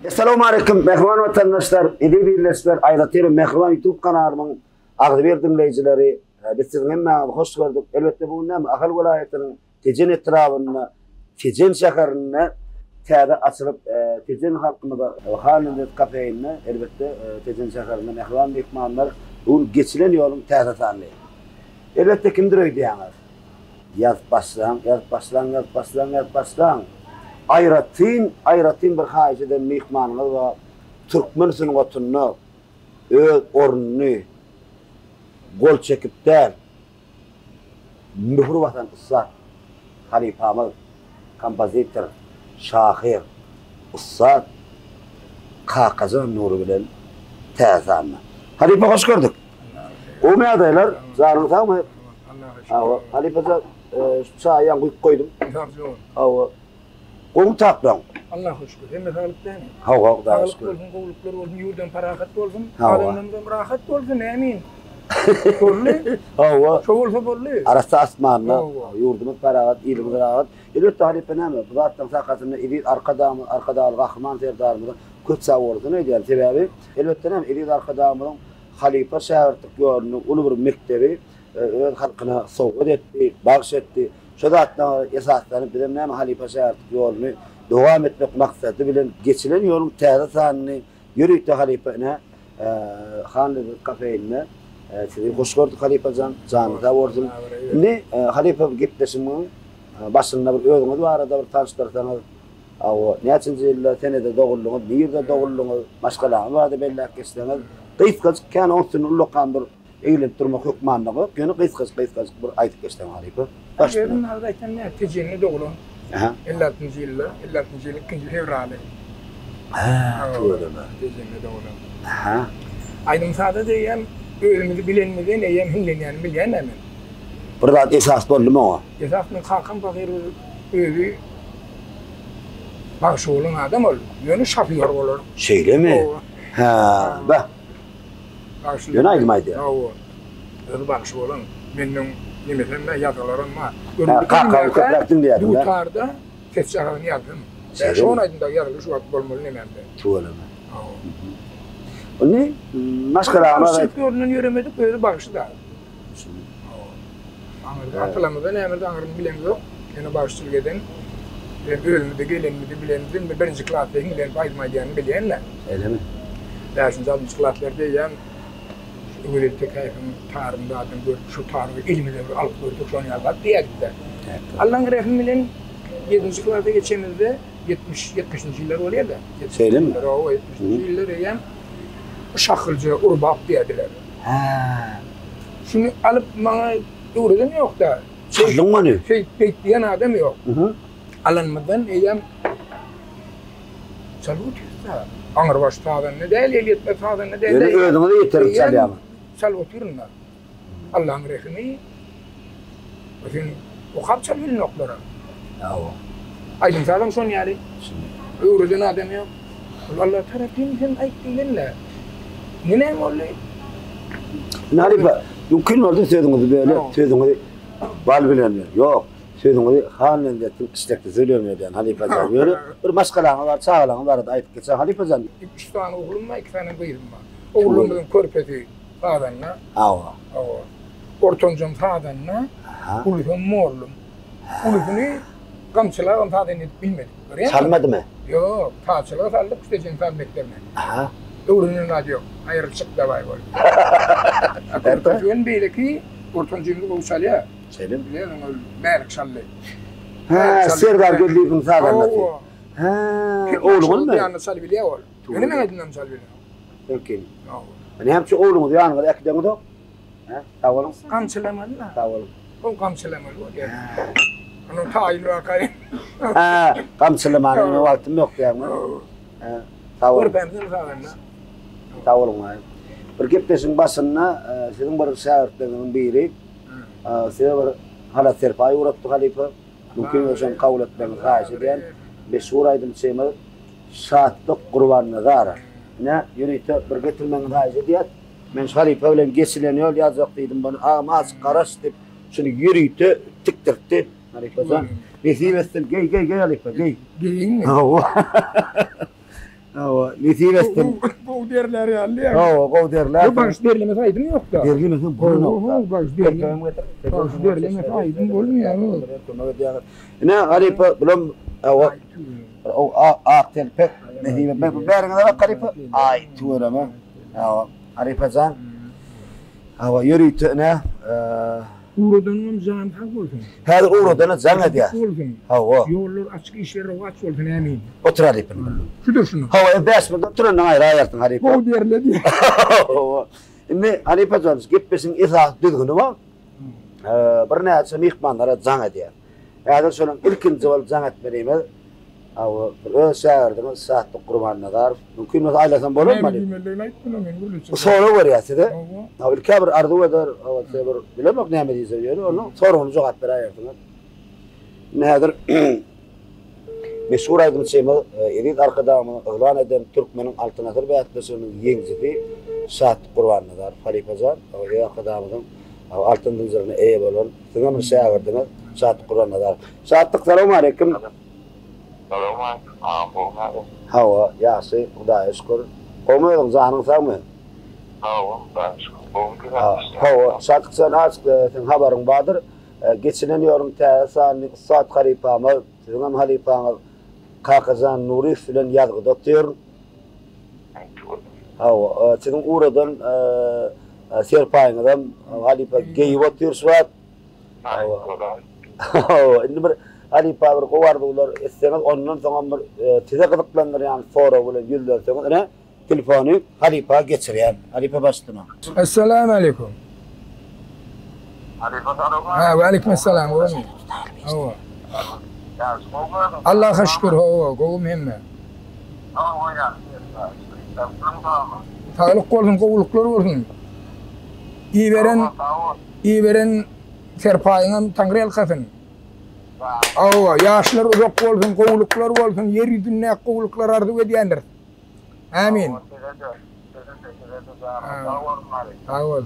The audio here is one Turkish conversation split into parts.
Assalamu alaikum mehriban vatandaşlar, edi birleşler, Ayraterim mehriban YouTube kanalımın ağırber dinleyicileri. Biz sizin hemme hoş gördük. Elbette bugün näme Ahal vilayetinin Tejen etrafına, Tejen şäherine täze açılıp Tejen halkymyza halinde kafeine elbette Tejen şäherine mehriban mehmanlar bu geçilen yolun täze tanıy. Elbette kimdir öýdýäňiz? Yaz başlan. Ayratin bir haýyjydan mehmanymyz we Türkmen sunugatyny öz ornuny gol çekipden mühür watan ussat halifamyz, kompozitor, şahyr, ussat Kakazan nuru bilen täzanma. Halifa hoş gördük. O meýadaýlar zarynysamy? Allah Halifa çaýan guýup koydum. Awa Onu tapdan. Allah şükür. Hem sağlıktan. Hawa da şükür. Sağlıklar olsun, yurdan parahat olsun, adamlardan rahat olsun, emin. Bolly. Hawa. Şowulsa bolly. Arasa asmanna, yurdumuz parahat, ilimiz rahat. Elbette Halifa näme? Bu zatdan sakatyny edip arkada gahman serdarymyz köç sawurdyny diýär sebäbi. Elbette näme? Edip arkadamyň halifa şäherlik ýolunu uly bir mektebi öz halkyna sowgat etdi, bagş etdi. Şu zatdan esaslanıp bilen näme halifa şäherlik ýolunu dowam etmek maksady bilen geçilen ýoluň täze sanyny ýürükde halifana Hanlyk kafeine sizi hoş gördük halifajan, janyňyza bordum. Ne halifa gepleşimiň başynda bir özüňiz barada bir tanıştyrsaňyz, awa näçinji ýylda senede dogulluňyz, birde dogulluňyz, başgalaňyz barada belläp geçseňiz, gysgaç kan onsyny ullakan bir eýilip durmak hukmanlygy, ýöne gysgaç bir aýtyp geçseň halifa. Başlaryň hardaýtan näme Tejenli dogulun. 56-njy ýylda, 56-njy ýyl 2-nji fevraly. Toýlama. Tejenli dogulun. Aýdym sada diýen özümizi bilenmeden eýem hillenýän bilýän näme. Bir zat esas boldymy o? Esasmy Hakan Bagyr özü bagşy bolan adam ol. Ýöne şapýar bolar. Şeýlemi? Bah. Ýöne aýdym. Özü bagşy bolan. Meniň nimelemde ýazalaryň bar. Hakan köprekdiň diýär. Bu tarda keçýärni ýazdym. Şoň aýdymda ýazylyş wagt bolmaly nemende. Toýlama. Ne? Maşgala sektöründen yöremedik, böyle bağışı da. Atılamızda nämerdi aňyryny bilen yok. Ýene bağışçylyk eden, ölümde gelenmidi bilendim, birinji klasda bilen aýdmaýan bilýänler. Elemi. Däşin almış klaslarda ýan öwreli tekaýyň tarymda adam görüp şu tarymy ilmide alyp gördük şonu ýazap diýerdi. Allahyň rehmi bilen 7-nji klasda geçemizde 70-70-nji ýyllar bolýardy. Elemi. 70-nji ýyllar ýan şahylca urbap diýdiler. Şunu alıp bana öwredem ýok da. Çyldymany? Diýen adam ýok. Alanmadan eýem salut ýa. Aňyr baş taýdan ne däl, elýetme taýdan ne däl. Özüňizi ýetirip çalýarmy? Salut ýurna. Allahyň rehmi. Özün o hapçal bilen oklara. Ýa. Aýdym salam şonu ýaly. Öwreden adam ýok. Allah tarapyndan aýtdylar. Nene bolly? Halifa, mümkin oldu sözüňizi böyle, sözüňizi bal bilen. Ýok, sözüňizi hanlynda istekde söýlemeden halifajan ýöre bir maşgalaňyz bar, çağalaňyz bar aýtyp geçen halifajan. 3 tane oglum var, 2 tane gyýrym bar. Oglumyň körpeti taýdanna. Awa. Ortonjum taýdanna. Ulufum morlum. Ulufuny gamçylar taýdan edip bilmedik. Salmadymy? Ýok, taýçylar saldyk, Tejen salmeklerine. Öwrünün radio, aýrylşyk da bar bol. Ortonjum beýleki, ortonjumly bolsalya. Selim. Bilen ol bärik şally. Serdar geldiğin sagandaty. Oğlumun mu? Yani sal bilýär ol. Ene men aýdymam sal bilýär. Peki. Ene hemçe oğlumun ýanyňda ekdeňi de. Tawalym. Kamçylamaly. Tawalym. O kamçylamaly bolýar. Onu taýyny akay. Kamçylamanyň wagtym ýok diýärmi? Tawalym. Tawalym. Bir gepleşiň başyna siziň bir şähertleriňiň biri size bir halat serpaý uratdy halifa. Mümkin bolsa kabul etmeniz haýyş edýän. Meşhur aýdym şeýme şatlyk gurbanyna zara. Ne ýürüýte bir getirmeniz haýyş edýär. Men halifa bilen geçilen ýol ýazak diýdim bunu. Amaz garaş dip şunu ýürüýte tikdirdi. Halifajan. Nesip etsin gey halifa gey. Geyinmi? Awa, netibesten. Bu derler ya. Awa, gow derler. Bu baş derlemesi aydın yok da. Derlemesen bunu. Baş derlemesi. Baş derlemesi aydın bolmuyor. Ne haripa bilom awa o aqtel pek netibe pek berine de haripa ay tuğrama. Awa, haripa zan. Awa yürüytü ne? Uğradanın zan hak olsun. Her uğradanın zan ediyor. Awa. Yollar açık işleri aç olsun emin. Otur haripa. Şudur şunu. Awa besmeden turan ayra ayartın haripa. Bu derledi. Ne haripa zan gitmesin izah düzgünü var. Bir näçe mihmanlara zan ediyor. Ýa-da şonuň ilkin jewal zan etmerime aw öz şäherdiň saatly Gurbannagar mümkin bolsa aýlasam bolarmy? Sonra berýärdi. Aw ilkä bir arzu eder, aw bir bilemek näme diýse ýöre, onu soruny jogap berýärdiň. Nädir? Meşhur aýdym şeýme, edit arkadamy ıglan eden türkmeniň altynazar bäýatlasynyň ýeňjisi saat Gurbannagar Halipazan, aw ýa-da altın dizlerine eğe bolan, sana bir şey verdiniz, saat Kur'an'da. Saatlik selamun aleyküm. Selamun aleyküm. Hava, yası, Hudaya şükür. Olmuyorsun, zahanın sağ mı? Hava, saatlik sen açık, sen haberin vardır. Geçineniyorum, saat halipamı, sizin halipamı, Kakazan Nuri filan yazgı doktor. Hava, senin uğradan, serpayňydan halipa geýip oturýar. Indi bir halipa bir gowardy ular esseňiz ondan soňra bir teze gyzyklandyr ýani fora bilen ýüzlerseňiz ene telefony halipa geçirýär. Halipa başlyna. Assalamu alaykum. Ha, wa alaykum assalam. Awa. Allah'a şükür awa, gowum hemme. Sağlyk bolsun, gowluklar bolsun. İveren serpayıngam Tanrı elkasın. Awa, yaşlar uzak bolsun, gowluklar bolsun, yer ýüzüne gowluklar ardy edýändir. Amin. Awa.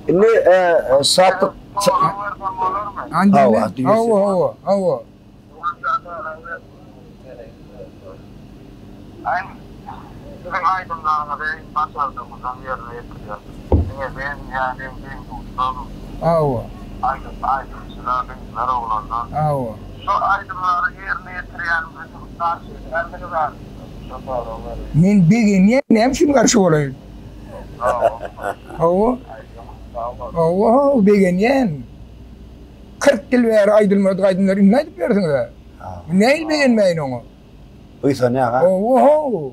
Indi saatlik Awa. Sizin aydınlarına ben başardığımızdan yerine yetiriyor. Ben yani Awa. Aydınçılar, benimler oğlanlar. Awa. Şu aydınları yerine yetiriyen bizim karşı var. Men begin nem şim garşy bolayım. Awa, begin yen. 40 ýyl bäri aydylmady aydınlar näme diýip bersiňiz? Näil begenmeýin oňa? Uysa ne ha? Oho.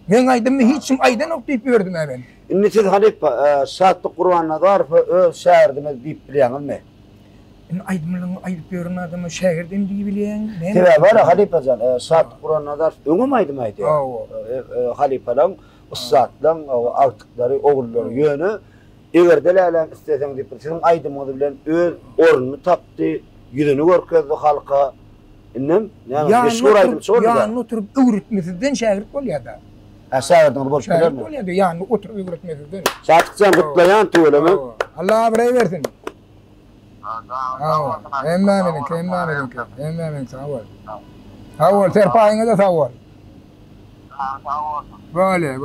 Men aydym hiç kim aydan ok diýip berdim ben. Indi siz halipa saatly Gurbannagar öz şäherdime diýip bilýäňizmi? Indi aydymlyň aýdyp berýän adamy şäherden diýip bilýän. Tebe bar halipajan saat Gurbannagar öňe aýdym aýdy. Halipalaň usatlaň awtyklary ogullary ýöne egerdelerler isteseň diýip sizin aýdymagy bilen öz ornuny tapdy, ýüzüni görkezdi halka. Innem, yani meşhur aýdym şol. Yani oturup öwretmesinden şägird bolýarda. Şäherden bolup şägird bolýardy, yani oturup öwretmesinden. Saatçan gutlayan tuğulamy. Allah biray bersin. Emma meni, sawol, serpayňyza da sawol. Bolýar,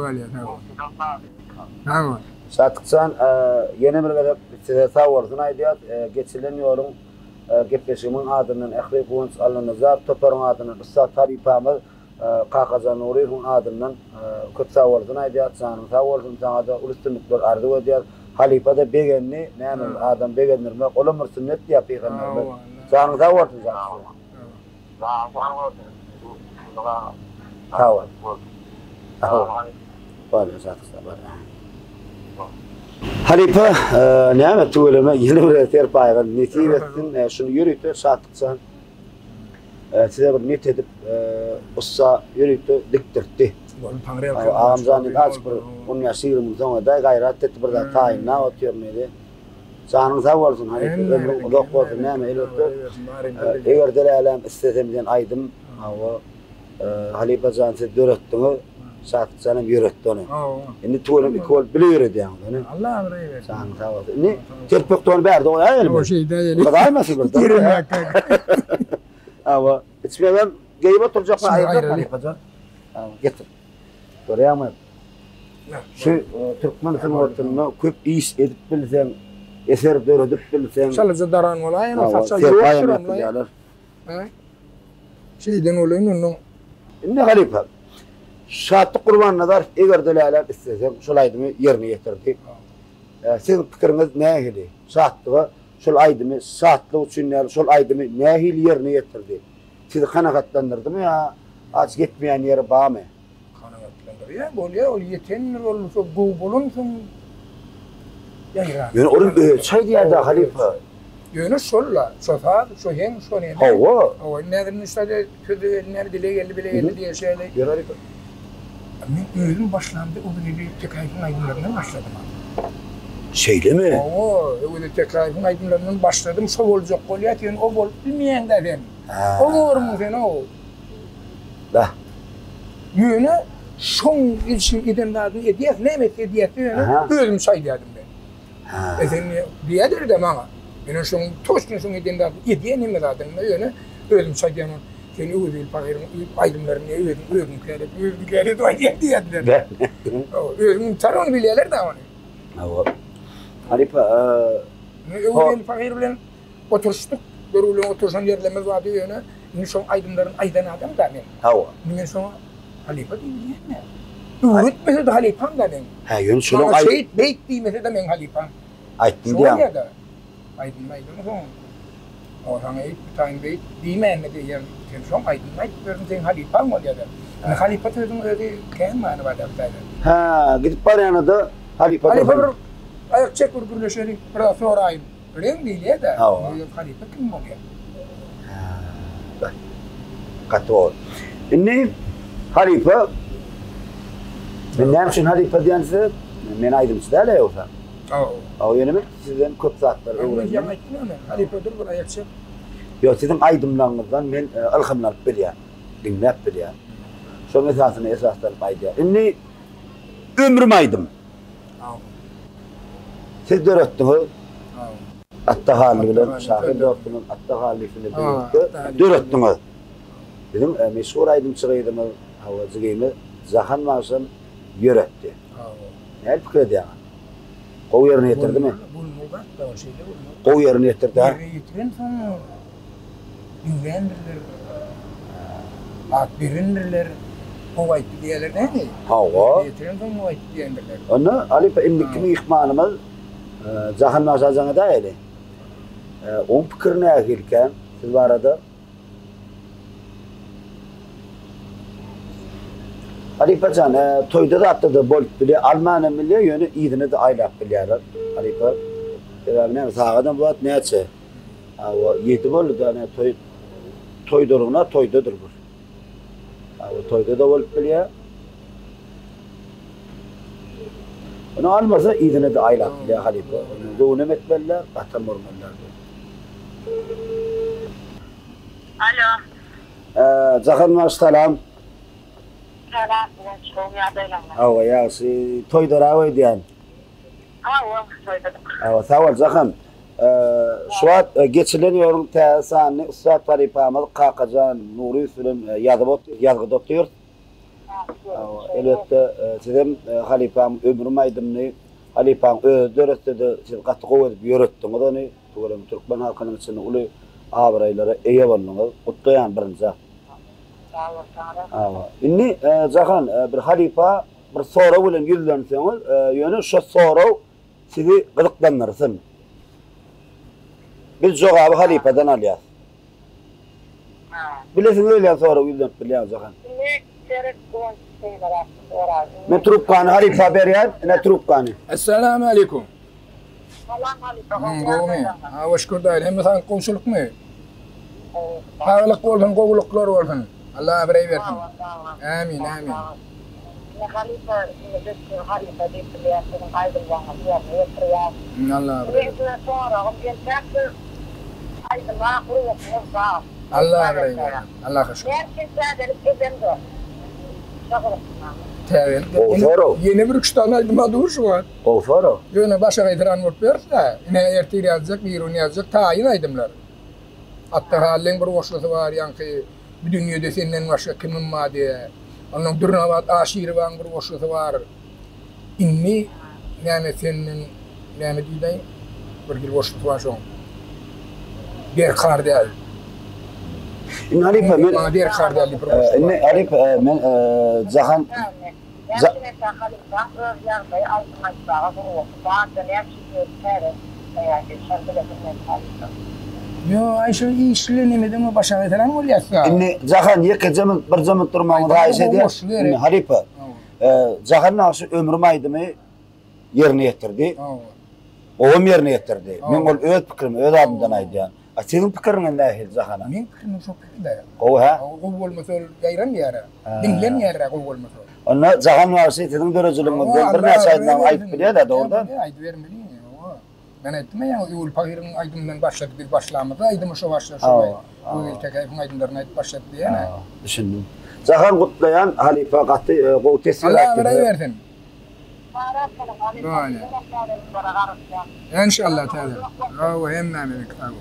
sawol. Saatçan yeni bir gelip size sawolsun aýdýar, geçilen ýolun gepleşimiň adynyň Ähli Gunç Alnazar toparyň adyny Ustad Halipamy Kakazan Nuriýewiň adynyň köp sawolsun aýdýar, sawolsun saňa da ulustynlyklar ardy edýär. Halipa da begenni, näme adam begendirme, olamyr sünnet diýip peýgamberler. Saňa sawolsun zaýy. Sawol. Bolýar zaýy. Halipa näme tuğulama ýene bir serpaýgan netibetin şunu ýürüýdi satyksan size bir net edip ussa ýürüýdi dikdirdi. Ağamzany aç bir 10 ýaşyryň soňda gaýrat etdi bir da taýynna otýarmady. Sanyň sag bolsun Halipa ömrüň uzak bolsun näme elbetde egerdelerler istesemden aýdym awa Halipa janse döretdiňi satyksanam ýöretdi onu. Indi tuğulam ikol bilir edýän. Allah biray bersin. Saňy sag bolsun. Indi terpekton berdi o ýa elbet. O şeýde ýeli. Gadaýmasy bir. Awa, içmem geyip oturacak Şimdi ayıracak ayrılıyor. Halipacan. Getir. Görüyor musun? Şu Türkmen ortamında köp iş edip bilsen, eser döredip bilsen. Çalıcı daran olayın, o saçal Yok yok ayam duran olayın. yaptılar. Şeyden olayın onun. Ne Halipa? Şatı kurban nazar eğer delalet istesem şol aydımı yerine getirdi. Sizin fikriniz ne hili? Şatlığı şol aydımı şatlı üçünler şol aydımı ne hili yerine getirdi? Sizi kanakatlandırdı mı ya? Aç gitmeyen yeri bağ mı? Kanatlandır ya, bolya ol yeten olursa bu bulunsun. Ya Yani onun çay diye de Halipa. Yönü solla, sofa, sohen, sohen. Hava. O nedir işte kötü nerede geldi bile geldi diye şeyler. Bir Halipa. Ben özüm başlandı o gibi tekayfın aydınlarından başladım. Şeyle mi? O öyle tekayfın aydınlarından başladım. Sol olacak koliyat yani o bol bilmeyen de ben. O doğru mu sen o? Da. Yönü son ilişkin edenlerden ediyet ne emek ediyet yönü özüm saydım ben. Sen diyedir de bana. Ben son toşun son edenlerden ediyet ne meradın yönü özüm saydım. Seni ödül pakırın aydınlarını özüm kere de ediyetler. Özüm taronu biliyorlar da onu. Hava. Halipa. Ödül pakır bilen oturuştuk. Görülen oturuşan yerlemez vardı yönü. Son aydınların aydan adam da ben. Hava. Bundan sonra Halipa değil mi? Öğretmese de Halipa'm da ben. Ha yön şunun Ama ay şehit beyt değilmese de ben Halipa'm. aydın Şu diye. ya da. Aydın son. O sana eğit bir tane beyt değmeyen ne diyeyim. Sen son aydın verin sen Halipa'm ol ya da. Yani Halipa sözün öyle kendi manı var da bir tane. Ha gidip parayana da Halipa. Halipa bir ayak çek vurgurlaşırı. Biraz sonra ayın. Öyle mi değil ya da. Hava. Halipa kim oluyor? Katol. İnni Halipa ben neymişin Halipa diyense men aydımcı değil yoksa. O yönümü sizden köp saatler Ben öğrendim. yapmadım onu. Halipa'dır bir ayak çek. Yok sizin aydımlarınızdan men alhamdülillah bilýän, dinläp bilýän. Şoň esasyny esaslanıp aýdýar. İnni ömrüm aydım. Siz döretdiňiz. At-Tahalli bilen Şahir Doktor'un At-Tahallisini birlikte döretdiňiz. Bizim meşhur aydımçygydymy, hawajygymy Zahan Maşan ýöretdi. Ne fikir edýär? Gowy ýerine ýetirdimi? Bulmulgat da o şeyde bulmulgat. Gowy ýerine ýetirdi ha? Yere yetiren sonra güvendirler. At birindirler. O ayıp diyeler ne mi? Hawa. Yetiren sonra o ayıp diyendirler. Onu Halipa indikini ihmanımız Zahan Maşan'a da öyle. On fikirine gelirken siz bu arada Halipacan toyda da atladı bol bile Almanya milli yönü idini de aylap bilýärler. Halipa ne sağadan bu at näçe? O yedi bol da ne toyduruna toydadır bu. O toyda da bol bilýär. Onu almasa idini de aylap bilýär Halipa. Onu ne metbeller, atam ormanlar. Alo. Zahan selam. Selam. Çoğum yadayla. Awa ya toyda rawy diýän. Ava söyledim. Awa sawal Zahan. Şuat geçilen ýolun täsany Ustad Halipamyz Kakajan Nuri bilen ýazgy doktor. Elbette sizin Halipam ömrüm aydymny Halipam öz döretdi siz gatly gowy edip ýöretdiňiz onu to'g'ri Türkmen halkynyň içinde uly abraýlara eýe boldyňyz. Gutlaýan birinji. Awa. Inni Zahan bir Halipa bir soraw bilen ýüzlenseňiz, ýöne şu soraw sizi gyzyklandyrsyn. Biz jogaby Halipadan alýar. Bilesiň öyle soraw ýüzlenip bilýär Zahan. Men trubkany Halipa berýär, ne trubkany. Esselamu aleyküm. Selam aleyküm. Gomi. Hoş gördük. Hem sen komşuluk mu? Sağlık olsun, kovuluklar olsun. Allah birey versin. Amin, amin. Halipa, Halipa deyip biliyorsun, aydınlanma, yapıyor. Allah birey. Bir sonra, bir tekrar aydınlanma, kuruluklar var. Allah birey versin. Allah şükür. Gerçekten de edemdi. Evet. Kovfaro. Yeni bir küçükten aydınma duruşu var. Kovfaro. Yöne başa gaydıran vurp verirse, yine ertir yazacak, bir ürün yazacak, tayin aydımlar. Hatta halin bir boşluğu var, yankı Bir dünyada senden başka kimim var diye. Onun durnavat aşiri var, bir boşluğu var. İnni yani senin yani diyeyim bir boşluğu var şu an. Bir kar değil. İn Halipa men Bir kar değil bir boşluğu in var. Halipa men Zahan Yo Ayşe işlenemedi mi başa getiren oluyorsa. inni Zahan ýeke zaman bir zaman durmagy raýys edýär. İn Halipa Zahan näçe ömrüm aýdymy ýerine ýetirdi. Oğum yerine getirdi. Men ol öz pikirimi öz adımdan aýdýan. A senin pikirin nähil Zahana? Men pikirim şo pikirde. O ha? O bolmasa gaýran ýere. Dinlen ýere o bolmasa. Ona Zahan warsy senin dörejiligini bir näçe aýdan aýdyp bilýär da doğrudan. Aýdyp bermeli. Ben etme ya ul pagirin aydımdan başladık biz başlamada aydım şu başlar şu. Bu iltekayfın aydımlarına ayıp başladı diye ne? Düşündüm. Zahan Gutlayan Halifa gatty gow tesir Allah versin. İnşallah taala. O hem namelik abi.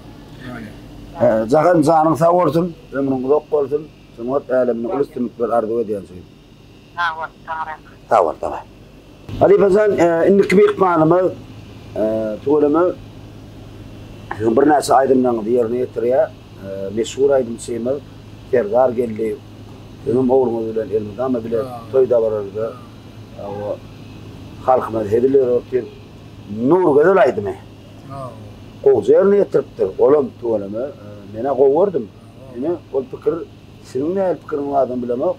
Zahan zanyň sag bolsun, ömrüň uzak bolsun. Sumat alemini ulustymyk bir ardy edýän söýüp. Tamam. Halifa zan inni kibir qanymy tuğlama bir näçe aýdymdan ýerine ýetirýär. Meşhur aýdym Semel Serdar geldi. Benim oğlum bilen Elmudama bilen toyda barardı. O halkyma hediler öpdi. Nur gözel aýdymy. Gowy ýerine ýetiripdir. Olam tuğlama mene gowurdum. Mene ol pikir senin näme pikiriň adam bilemok.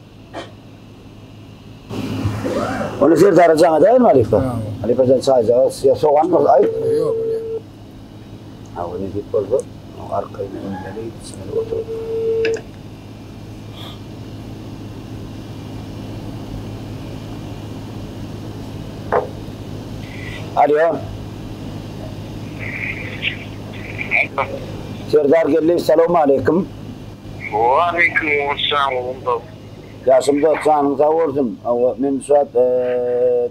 Onu Serdar jaňa daýyr Halifa. Halifa jan çaýja soğan mı ay? Yok. Ha onu git bolsa arkaýna öňleri içine oturup. Alo. Serdar geldi. Selamun aleyküm. Wa aleykümselam. Yaşımda canım sağ olsun. Men şu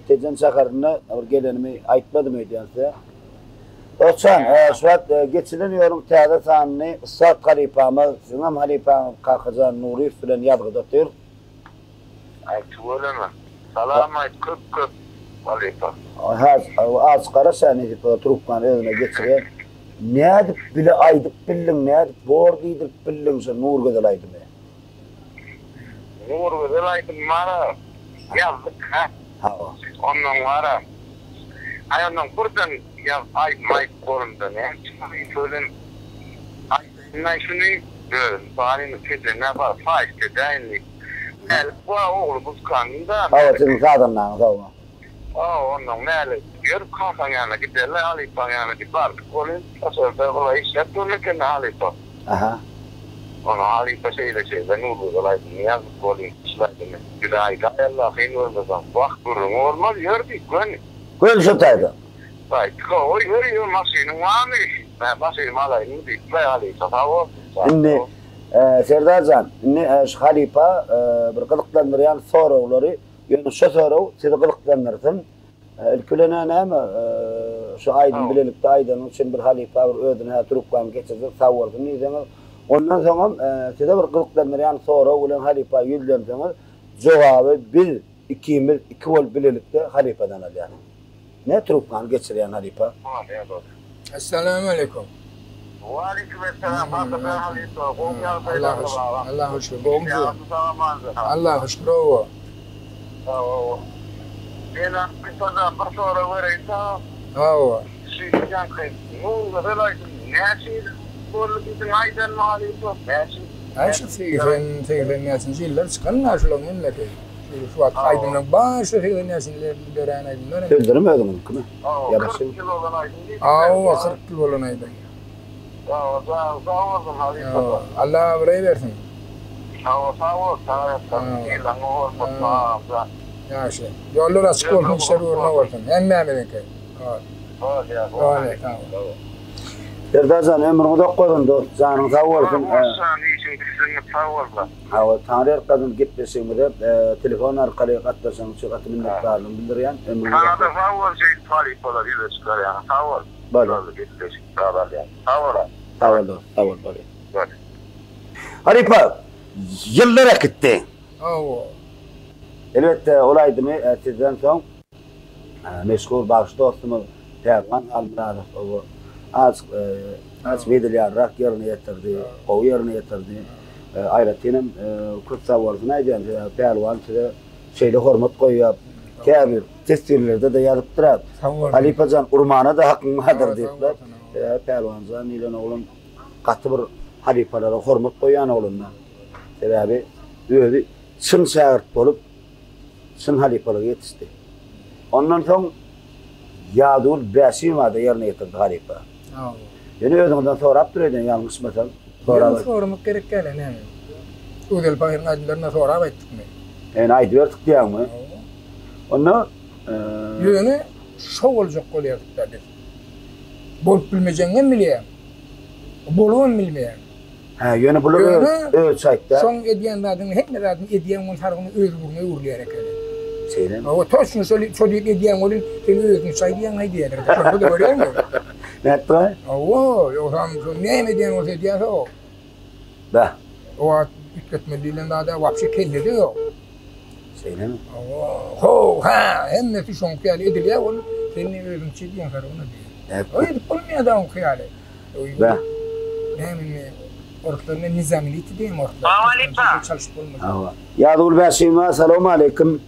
Tezen şäherine gelenimi aýtmadym edýänse. Oçan, şu geçileniyorum täze sanyny Üstad Halipamy, Zynam Halipa Kakıcan Nuri bilen ýadgydatyr. Aýtwalama. Salam aýt köp Halipa. Az garaşany diýip trupkan özüne geçirýär. Näde bile aýdyp bildiň, näde bor diýip bildiň şu Nur gözel aýdymy. Nur gözel aýdym mara. Ýazdyk ha. Ondan mara. Aýandan burdan ya ay korunda ne? Şöyle ay şunu bari ne var? Faizde değerli. Bu oğlumuz kanında. Evet, senin kadınla tamam. Ondan ne? Gör kafa yana giderler Halipa yana gider. Kolun tasarrufta kolay işler dururken Halipa. Aha. Onu Halipa şeyle Nur'u dolaydı. Niyaz kolun işlerdi. Güday Allah hayır olmazsan. Bak durun olmaz gördük gönül. Gönül şutaydı. Right, oy masini wami. Masini malay indi play ali tawo. Inni Serdarjan, inni şu Halipa bir gılıklandıryan sorawlary, ýöne şu soraw sizi gılıklandyrsyň. Ilkülene näme şu aýdym bilelikde aýdan üçin bir Halipa bir özüne turupkan geçirdi, sawurdy niýeňiz. Ondan soňra size bir gılıklandyryan soraw bilen Halipa ýüzlenseňiz, jogaby 1-2 bol bilelikde Halipadan alýar. Ne trupkan geçirýän Halipa? Assalamu aleykum. Wa aleykümselam. Allah şükür. Allah şükür. O. Bela bir sonra vereyta. O. Şiyan kay. Nur velay näçe bol bizim aýdan Halipa. Ayşe seglen näçe ýyllar çykanlar şolary milleti. Şu wagt aýdymdan başy seglenýärsinler gören aýdymlar. Sözlerim ödümün kimi? Ya başy. 40 kilo olan aýdym. 40 kilo olan aýdym. Sağ olsun Halipa. Allah versin. Sağ ol. Yaşa. Yollar açık olsun, işler uğruna olsun. Hem memnunum ki. Öyle, tamam. Serdarjan ömrüňi koýdun dost, janyň sag bolsun. Hawa tanrı kadın gitmesin de telefon arkaly gatdaşan şu gatmy minnetdarlygyny bildirýän. Kanada sag bol şey talip bolar ýüze çykar ýa. Sag bol. Bol. Gitmesin. Sag bol. Sag bol. Halipa, yıllara gitti. Oo. Elbette olaydı mı? Sizden son meşgul bağış dostumuz Terman Almuradov o az vedilyarak yerine getirdi. O yerine getirdi. Ayrıca Kürt savarına aydan Pervan size şeyle hormat koyuyor. Käbir testirlerde de yazıp durar. Halipacan urmana da hakkındadır dediler. Pervancan ilen oğlum katı bir halipalara hormat koyan oğlunna. Sebebi öyle çın şagirt bolup çın halipalara yetişti. Ondan soň Ýadul Bäşimada yerine getirdi halipa. Ýöne özüňden sorap durýan ýalňyş mesel. Soramak gerek gele näme? Ödel baýyň aýdlaryna sorap aýtdykmy? Ene aýdyp berdik diýärmi? Onu Ýöne şol boljak bolýardyk dedi. Bolup bilmejeňem bilýär. Bolubam bilmeýär. ha ýöne bular öz saýtda. Şoň edýän zadyň hekme zadyň edýän ol sargyny öz buruna urlaýar eken. Seýlen. O toşun şol edýän bolyn sen özüň saýdýan aýdýar. Şonu da görýärmi? Näetdi? Oo, yo ham şu näme edýän bolsa edýär o. Da. O ütketmelilen da wapşy kellidi yo. Seýlen. Ho, ha, hemmeti şoň ýaly edilýär ol. Seni özüň çedýän sargyny diýär. O edip bolmaýar da o ýaly. Da. Näme ortalarına nizamiyeti değil mi ortalar? Aleyküm. Çalışıp olmadı. Ýadul Bäşim, assalamu alaykum.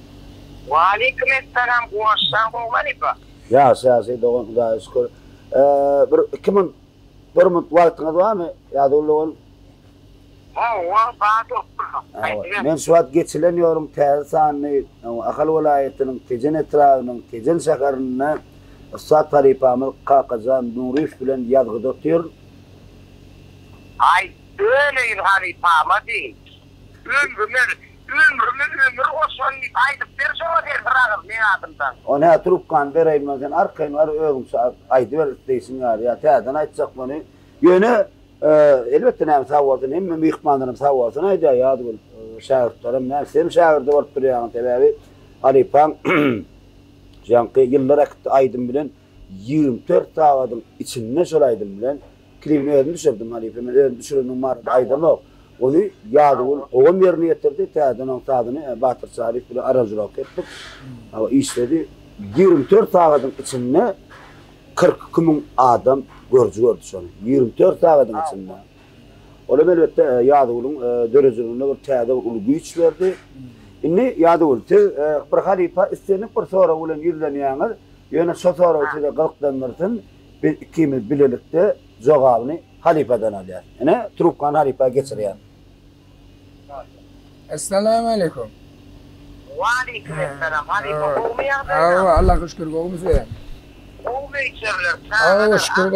Wa aleykümselam. Assalamu alaykum. Ya siyasi doğun da şükür. Bir kimin bir vaktiniz var mı? Ýadul oğul. wa ba'du. Men suat geçileniyorum Tersanlı, Akal vilayetinin Tejen etrafının, Tejen şäherinde Ussat Taripamız Kakazan Nurif bilen ýazgy doktor. Ay öyle halipama değil. Ömür olsun aydıp bir sonra der bırakır ne adımdan. Ona trupkan bereyim sen arkayın var öğüm aydı ver deysin ya täzeden aýtjak bunu. Ýöne elbette näme sawardyn hemme mihmanlarym sawardyn aýdy ýadygul şähertlerim näme sen şäherde bolup durýan sebäbi Alipan janky ýyllara aýdym bilen 24 saatyň içinde şol aýdym bilen klibini özüm düşürdüm Alipan özüm düşüründüm mar aýdym ok. Onu Ýadygul oğum ýerine getirdi täzeden o sadyny Batyr Şarif bilen arajylyk etdik. Ama işledi 24 saatyň içinde 42 000 adam görjü gördü şonu. 24 saatyň içinde. Ola elbette Ýadygul'un dörejiliğine bir täze ulgy güç berdi. Inni Ýadygul bir halipa istenip bir sonra bilen ýürlenýäňiz, ýöne şo sonra ötede gylykdandyrsyn, biz ikimiz bilelikde jogabyny halipadan alýar. Ene trupkan halipa geçirýär. Assalamu alaykum. Wa aleykümselam. Aleyküm. Allah şükür goğumuz ver. O meyçerler. Allah şükür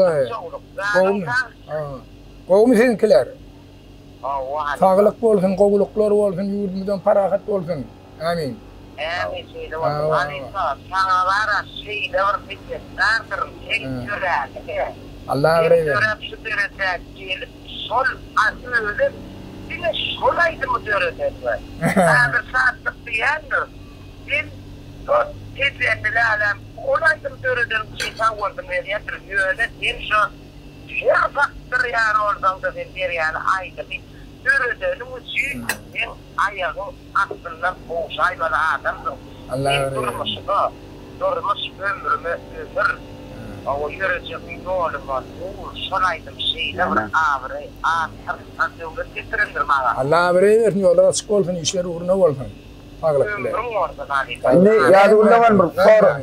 goğumuz seninkiler. Sağlık bolsun, goğuluklar bolsun, ýurdumyzdan parahat bolsun. Amin. Amin. Şeyde var. Aleyka. Sanalara şeyde var. Mitletlerdir. Çekçüler. Allah vereyim. Çekçüler gelip sol asılır. Yine solaydı mı diyor ötesi. Bir saatlik diyendir. Ben o tezyenli alem olaydı mı diyor ötesi. Şeytan vardım veriyedir. Yöne sen şu her faktör yani oradan da ben bir yani ayda bir diyor ötesi. Ben ayağım aslında boğuşaymalı adamdım. Allah vereyim. Durmuş ömrümü ömür. O yürüyecek yolum var. Solaydım şeyler ağrı, ağrı getirindir bana. Allah vereyim, yollar açık olsun, işleri uğruna olsun. Sağlık bile. Ne Ýadygul'da var bir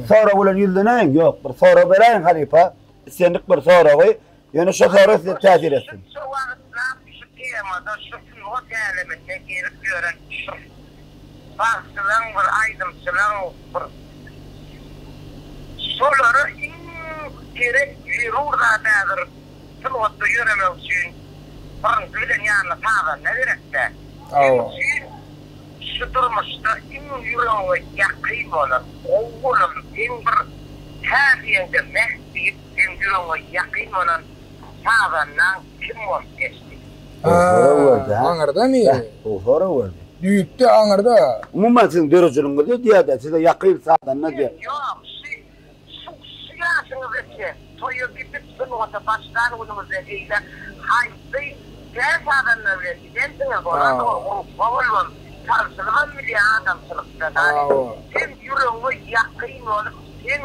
sonra bilen ýüldenen ýok, bir sonra beräň halipa, istendik bir sonra goý, ýöne şo sonra size täsir etsin. Şu wagtdan şu temada şu o gelemenine gelip gören şu baksılan bir aydımçılan bir soları gerek yürürda nedir? Tılvatda yürümek için Fransız'ın yanına tabi nedir etse? Şu durmuşta yürümek yakın olur. Oğulum en bir teriyende mehdiyip yürümek yakın olan tabinden kim var geçti? Anırda mı? O sonra vardı. Düýüpdi anırda. Umuman sizin dörejiliňizde diýär, size yakın saatten ne diýär? Yok, siyasınız etse, toyu gidip sınıfta başlar onumuz dediğiyle haydi ben sağdan öğretti. Ben sana olan o babalım. Tanışılmaz mı diye adamsılıkta. Sen yüreğini yakayım olup sen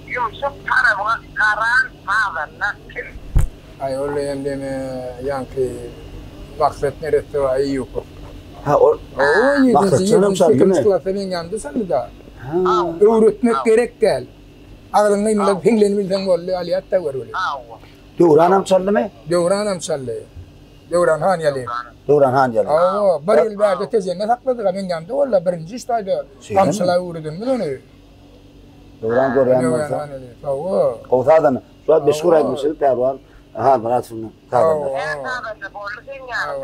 yumuşak tarafına karan sağdanlar. Ay öyle yendeme yankı maksat neresi var iyi yok. Ha o maksat canım sen değil mi? Klasa ben yandı sen de da. Öğretmek gerek değil. Ağzından millet pinglen bilden golle aliyat da var öyle. Devranam çaldı mı? Devranam çaldı. Devran han yalı. Devran han yalı. Aa, bir yıl verdi tezenne sakladı ben yandı valla birinci istaydı. Kamçıla uğradın mı onu? Devran görüyen varsa. O zaten şu an meşgul etmişsin Pervan. Ha bana sonra. Tamam.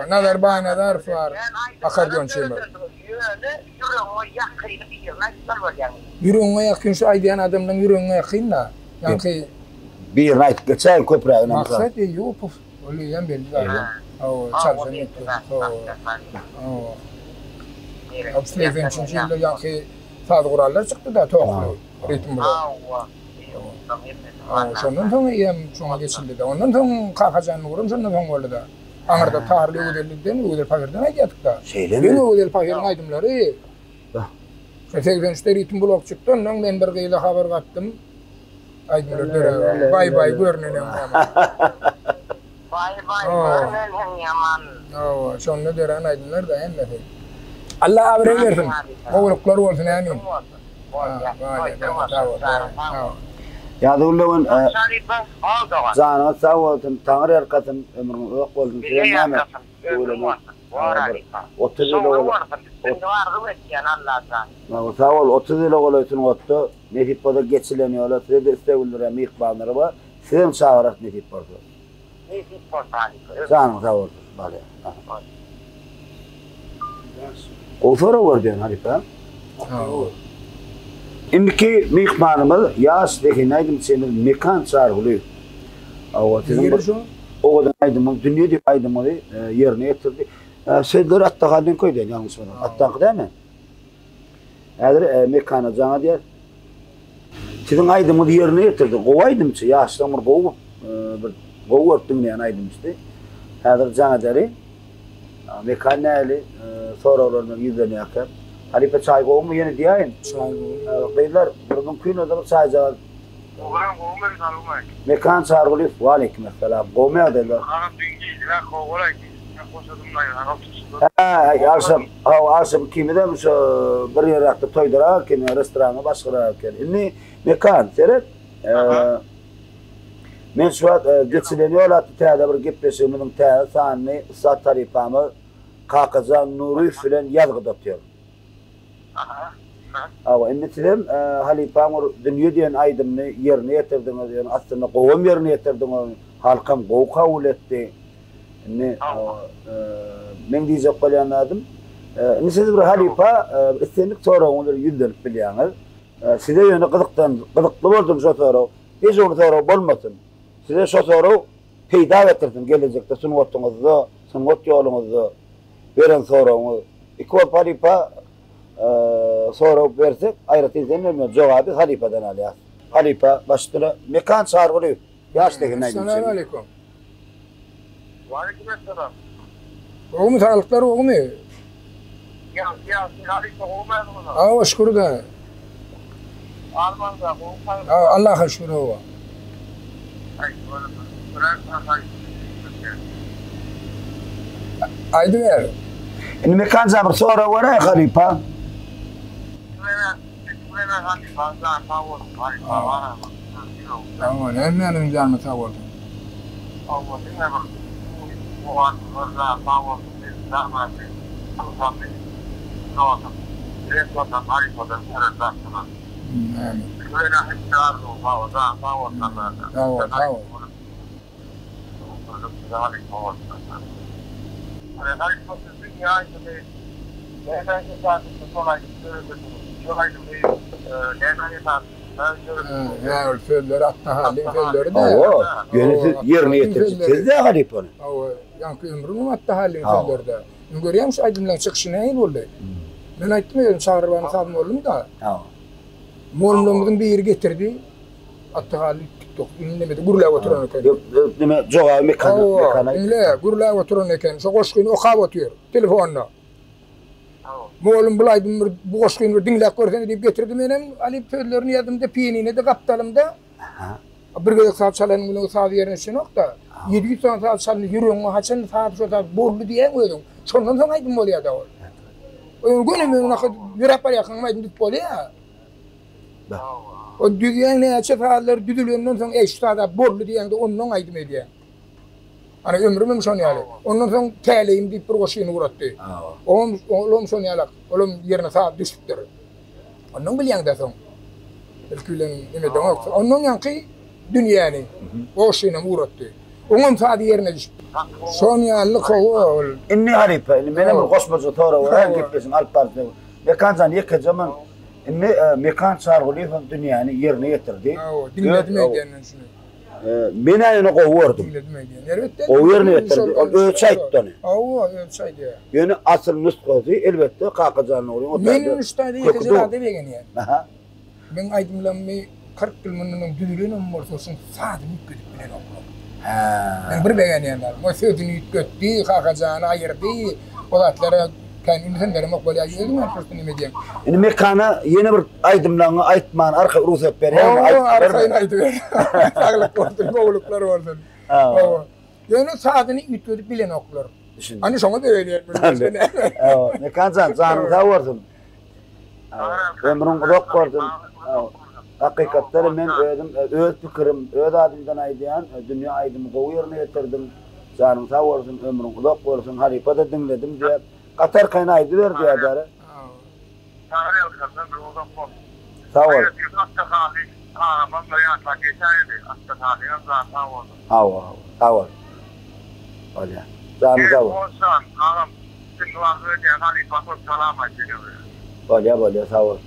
Nazar bay nazar var. Akardiyon şey var. Yüreğine yakın şu aydayan adamdan yüreğine yakın da. Yani bir night geçen köprüye. Maksat yok. Öyle yan belli zaten. Çalışan yok. Abslefen çünkü yani sağda kurallar çıktı da tohlu. Ritim bu. Şondan soň ýem şoňa geçildi de. Ondan soň kakajanyny gurum şondan soň boldy da. Aňarda tarly ödelikden, ödel pakirden aýdýatyk da. Ben ödel pakirin aýdymlary. 83-de ritim blok çykdy, ondan ben bir gyýla habar gatdym. Aýdymlar, bay görnenen. Bay görnenen ýaman. Şonda deren aýdymlar da hemme. Allah abre bersin. Gowluklar bolsun amin. Ya da ulan zanat sağ olsun Tanrı arkasın ömrün yok olsun diye mi? 30 yıl oldu. Sağ ol 30 yıl oldu. Nefippada geçileniyorlar. Size de isteğilere mikbarları var. Sizin çağırak nefippada. Zanat sağ olsun. O sonra var diyorsun Halife. İndiki mikmanımız yaşdaki neydim senin mekan çağrılıyor. O da neydim dünyadaki aydımı yerine getirdi. Şeyler Attağan'dan koydu yanlış mı? Attağan değil mi? Eğer mekanı cana diye. Sizin aydımı yerine getirdi. Kovaydım ki yaşlamır kovu örttüm diyen aydım işte. Eğer cana deri. Mekan neyli sonra olanlar yüzlerini yakar. Halife çay kovu mu yeni diyeyim? Çay kovu. Beyler, bir mümkün adamı çay çağır. Oğlan kovu mu kalımay? Mekan çağırılıyor. Aleyküm selam. Kovu mu derler? Hanım dünkeydi lan kovular ki. Akşam kimi de bir yere aktıp toydura, kimi restorana başkara. İnni mekan, seyret. Men şu an geçileniyorlar. Teyde bir gipleşimimin teyde sahanını ıslat tarifamı kakazan nuru filan yazgıda tutuyor. Ama ennetilim Halifam dünya diyen aydımını yerine yetirdiniz yani aslında kovam yerine yetirdiniz halkam kovu kabul etti. Men diyecek olan adım. Siz bir Halifa istendik sonra onları yüzlenip biliyorsunuz. Size yönü gıdıklı oldum şu sonra. Hiç onu sonra olmasın. Size şu sonra peyda getirdim gelecekte sunvatunuzda, sunvat yolunuzda veren sonra onu. İki ol Halifa sonra versek ayrıca izlenmiyor. Cevabı Halifa'dan alıyor. Halifa başlığı mekan çağırılıyor. Yaştaki neydi? Selamun aleyküm. Aleykümselam. O mu sağlıklar o mu? Ya Halifa olmaz mı? Aa şükür de. Alman'da Allah'a şükür o. Aydı ver. İni mekan çağır sonra var ya Halifa. Tamam, hemen canımı sağ olun. Ya ölçüler hatta halin felleri de. Yönetici yerine getirdi. Siz de Halifa'nın. Yankı ömrünün hatta halin felleri de. Görüyor musun aydınlan çıkışı neyin oldu? Ben aytdım ya çağırıbanı sadım oldum da. Molumluğumuzun bir yeri getirdi. Hatta halin tuttuk. Demedi gurulap oturan eken. Deme joga mekana. Dinle gurulap oturan eken. Şu koşkuyunu okap otuyor. Telefonla. Moğolum bulaydım bu koşkuyunu dinlep görsen deyip getirdim benim. Ali pöylerini yadımda piyenine de kaptalımda. Bir gece saat çalanın bunu saat yerine şey yok da. 700 saat çalanı yürüyorsun. Haçan saat şu saat borlu diye koydum. Sondan sonra aydım oluyor da o. Günümün nakı yürek var yakınmaydım tut oluyor. O düğün ne açı faallar düdülüğünden sonra eş saat borlu diye de ondan aydım ediyor. Hani ömrümün sonu yani. Ondan sonra teleyim deyip bir koşuyunu uğrattı. Oğlum sonu yalak. Oğlum yerine saat düştüktür. Ondan bilyen de son. Elkülerin emeden olsa. Ondan yankı dünyanı koşuyuna uğrattı. Onun saat yerine düştü. Son yalak o. İnni haripe. Benim koşmacı tora var. Gitmesin Alpar'da. Mekancan yekka zaman inni mekan sargılıyı dünyanı yerine getirdi. Dinledim ediyenin şunu. Mena yana kovurdum. O yerine getirdi. Ölçaydı onu. Ölçaydı. Yani asıl nüskozu elbette kalkacağını oluyor. Benim üstade yekeceği degen yani. Ben aydımlanma 40 yılının düdülüğünün morsosun saatini yükledip bilen okulum. Ben bir begen yani. O sözünü yükletti, kalkacağını ayırdı. Olatlara kendini senderim okul ayırdım ben fırsatını medyen. Yani mekana yeni bir aydımlanma aytman arka uruz hep veriyor. Arkayın aydı. Sağlık vardır, boğuluklar vardır. Yani saatini yükledip bilen okulum. Hani sonra da öyle yapmışsın. Mekancan canınıza vurdum. Ömrün kulak vurdum. Hakikatleri men öz fikrim, öz adımdan aydayan dünya aydımı kovu yerine getirdim. Canınıza vurdum, ömrün kulak vurdum. Haripada dinledim diye. Katar kaynaydı verdi ya darı. Sağ ol. Sağ ol. Öyle. Canınıza vurdum. Böyle sağ ol.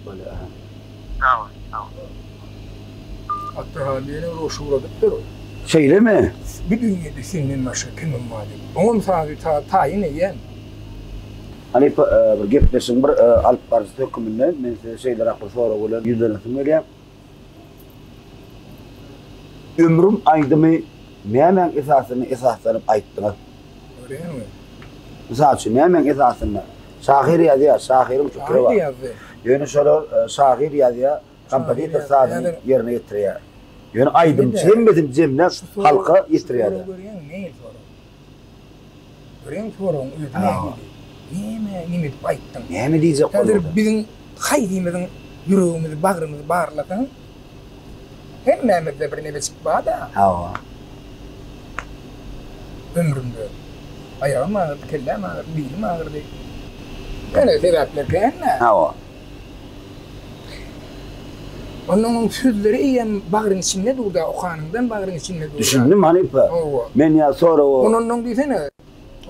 Hatta haliyene roşu uğradık da Şeyle mi? bir dünyada senin maşa kimin mali. Onun saati tayin eyen. Hani bir gepleşin bir Alp Barız hükümünden men şeyler akıl sonra olan yüzlerini söyleyeyim. Ömrüm aydımı memen esasını ayttınız. Öyle mi? Misal için memen esasını şahir yazıyor, şahirim şükrü var. Yani şöyle şahir yazıyor, kompozitor saatini yerine getiriyor. Yani aydım çembedim cemle halka getiriyor. Görüyorsun sorun, nimet bayttın. Ne diyecek Kadir oldu? bizim haydimizin yüreğimizi, bağrımızı bağırlatan hem Mehmet'le bir nefes bağda ömrümde. Ayağım ağırdı, kellem ağırdı, bilim ağırdı. Böyle sebepler kendine. Onun sözleri iyiyem bağrın içinde durdu, okanından bağrın içinde durdu. Düşündüm hani men ya sonra o... Onun desene,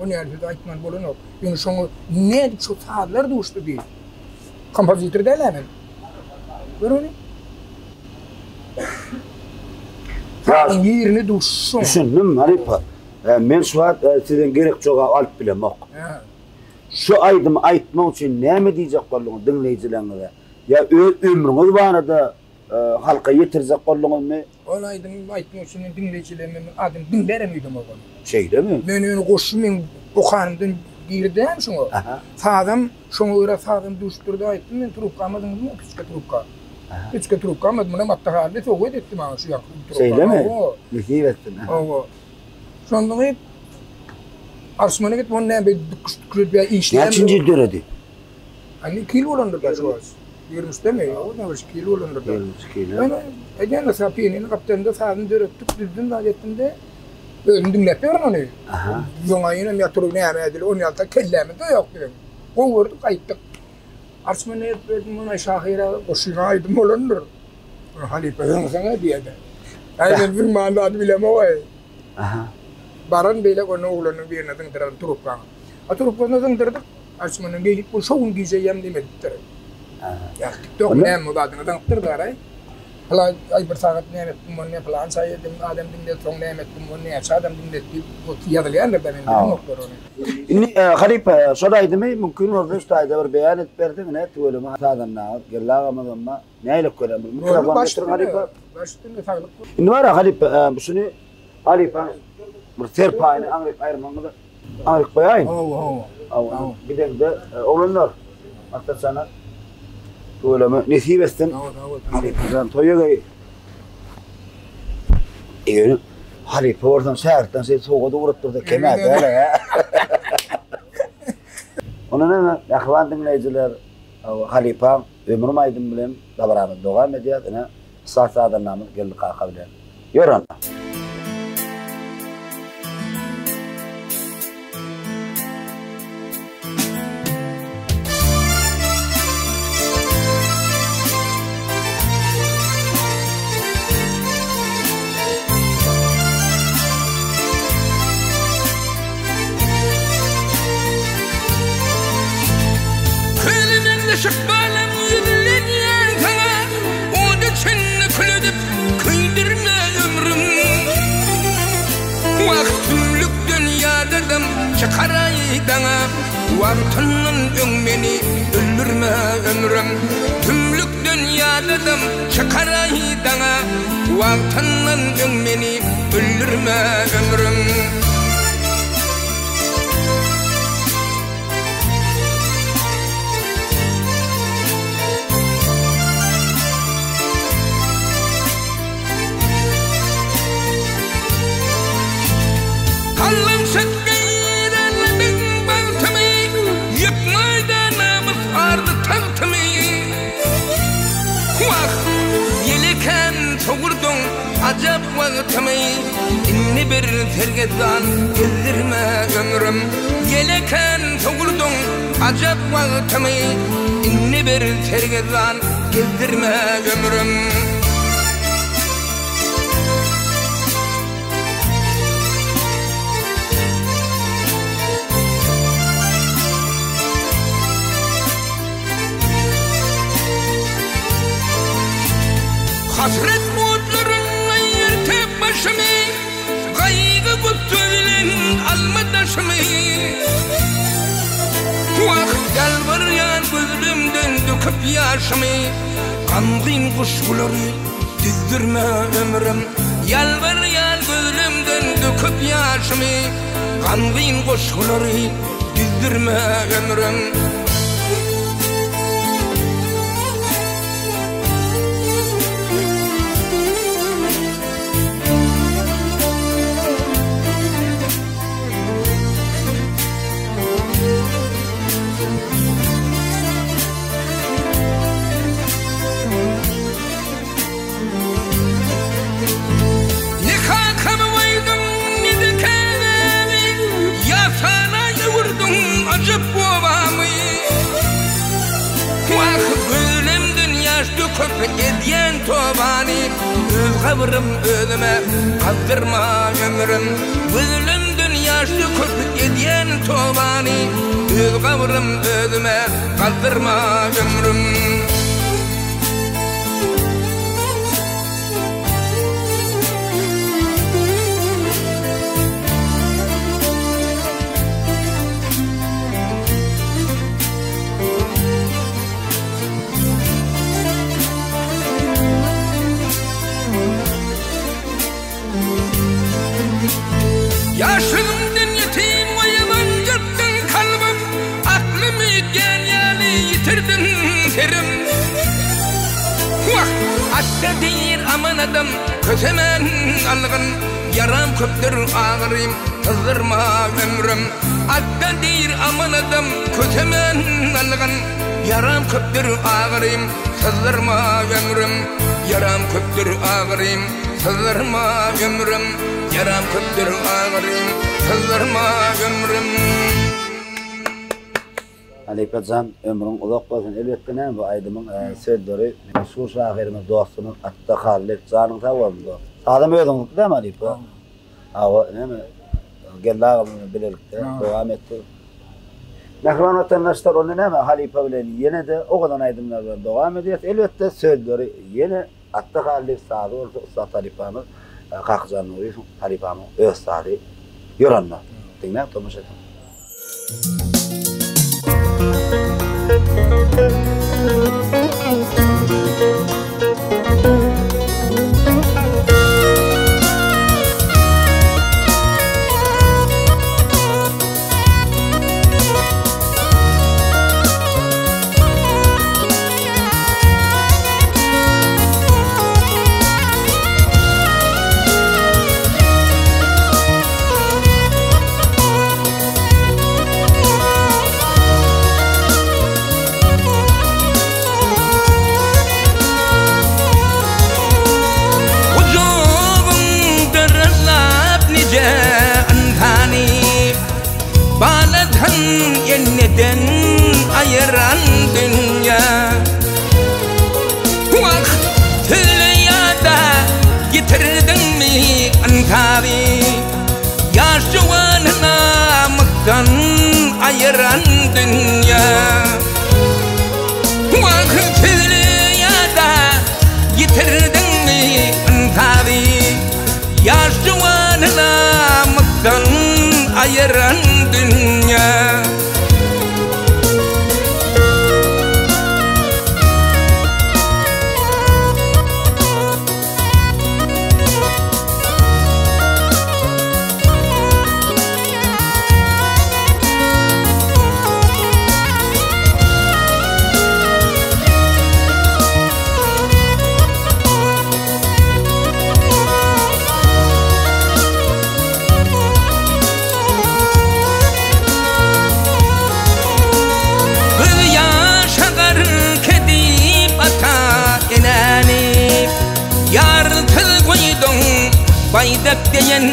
onu sözü aytman bolun o. Yani şunu ne çok saatler duruştu değil. Kompozitör değil hemen. Ver onu. Sağın yerini duruşsun. Düşündüm hani men şu an sizin gerek çoğa alıp bilem yok. Şu aydım aytmak için ne mi diyecek kolluğun dinleyicilerine? Ya ömrünüz bana da halka yetirecek kolluğun mu? Olaydım aytmak için dinleyicilerine adım dinleremiydim o konu. Şey değil mi? Ben onu koşumun okanımdan girdim şunu. Sağdım, şunu öyle sağdım düştürdü ayttım. Ben trupka almadım mı? Küçük trupka almadım. Buna matta halde çok ettim ama şu yakın trupka. Şey değil mi? Nesiv ettin. Sonra hep Arsman'a git bunun bir küçük bir işlem. Kaçıncı döredi? Hani kilo olandır da şu az. 20 demiyor. O ne var kilo olandır da. 20 kilo. Ben egen sapiyenin kaptanında sağdım dörttük düzdüm da gittimde. Öldüm yapıyorum onu. Yona yine yatırıp ne yapayım? Onun altında kellemi de yok dedim. O vurdu kayıttık. Arsman'a etmedim ona şahira koşuyaydım olandır. Halife sana diye de. Aynen bir mandat bileme o. Baran beyle konu oğlanın birine dındırır trupkan. Trupkan'a dındırdık. Arsman'ın gelip bu şovun giyeceğim demediler. Ya TikTok ne mi adını dındırdı aray. Falan ay bir saat ne ettim onu ne falan saydım adam dinle son ne ettim onu ne adam dinle o yazılayan da ben noktor onu. İni Halipe şodaydı mı mümkün orada üstayda bir beyan et berdi ne tuğlu ma sadan na gellağamadan neyle koyalım mikrofon Başlıyor Halipe başlıyor sağlık. İni var Halipe şunu Halipe bir serpayını Amerika ayırmamda Amerika koyayım. Oo. Bir de oğlanlar hatta sana tuğlu nesip etsin. Halipe'den toyuyor. İyi. Halipe oradan şehirden soğuğa doğru durdu kemer böyle ya. Onun ne ahvan dinleyiciler Halipe ömrüm aydın bilen davranı devam ediyor ne sağdan namı geldi kalkabilir. Yoran. Şıkbalım yüzülen yankana Onu çenni külüdüp kıydırma ömrüm Vaktümlük dünyadadım çıkaraydana Vaktının öngmeni öldürme ömrüm Tümlük dünyadadım çıkaraydana Vaktının öngmeni öldürme ömrüm Kallım şakkaydan bin baltımı Yıkmayda namız ardı tahtımı Vah yeliken soğurdun acap vaktımı İnni bir tergedan gezdirme ömrüm Yeliken soğurdun acap vaktımı İnni bir tergedan gezdirme ömrüm Hasret mutlarınla yırtıp başımı Kaygı kutuyla alma taşımı Vakit yalvarıyan gözümden döküp yaşımı Kandığım kuşkuları dizdirme ömrüm Yalvarıyan gözümden döküp yaşımı Kandığım kuşkuları dizdirme ömrüm Acıp babamı Vah ölümdün yaş döküp ediyen tobani Öz kabrım özüme kazdırma ömrüm Ölümdün yaş döküp ediyen tobani Öz kabrım özüme kazdırma ömrüm Yaşımdan yetim o yabancıttın kalbim Aklımı geniali yitirdin terim Vah hatta değil aman adam kösemen algın Yaram köptür ağrıyım kızdırma ömrüm Hatta değil aman adam kösemen algın Yaram köptür ağrıyım kızdırma ömrüm Yaram köptür ağrıyım kızdırma ömrüm Yaram köptür ağrıyım kızdırma ömrüm Halipecan ömrün uzak olsun elbette ne bu aydımın sözleri meşhur şairimiz dostumuz Atta Hallet canın sağ olsun adam öldün değil mi Halipe? Ne mi? Gellağımını bilirlikte devam etti. Mehran vatandaşlar onu ne mi Halipe bilen yine de o kadar aydımlar devam ediyor. Elbette sözleri yine Hatta halde sağda olsa Usta Talipamız, Kakcan Nuri, Talipamız, öz sağda yoranlar. Dinle, tomuş etim. Yeniden ayıran dünya Vaktini yada getirdin mi antabi Yaşuvanına mıktan ayıran dünya Vaktini yada getirdin mi antabi Yaşuvanına mıktan ayıran dünya Yartıl koydum baydak diyen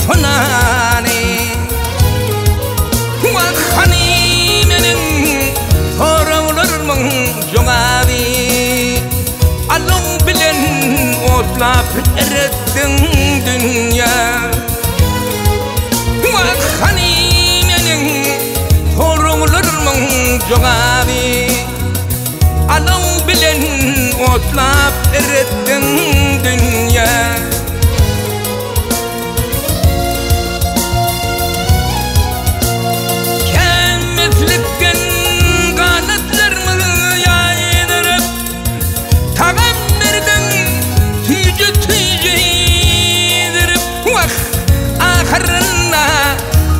tonane Vakhani menin soravlarımın joğavi Alın bilen otlap erettin dünya Vakhani menin soravlarımın joğavi Alın bilen otlap erettin dünya Kemiflikten kanatlarımı yaydırıp Tağam verdin tüyce yedirip Vah ahırına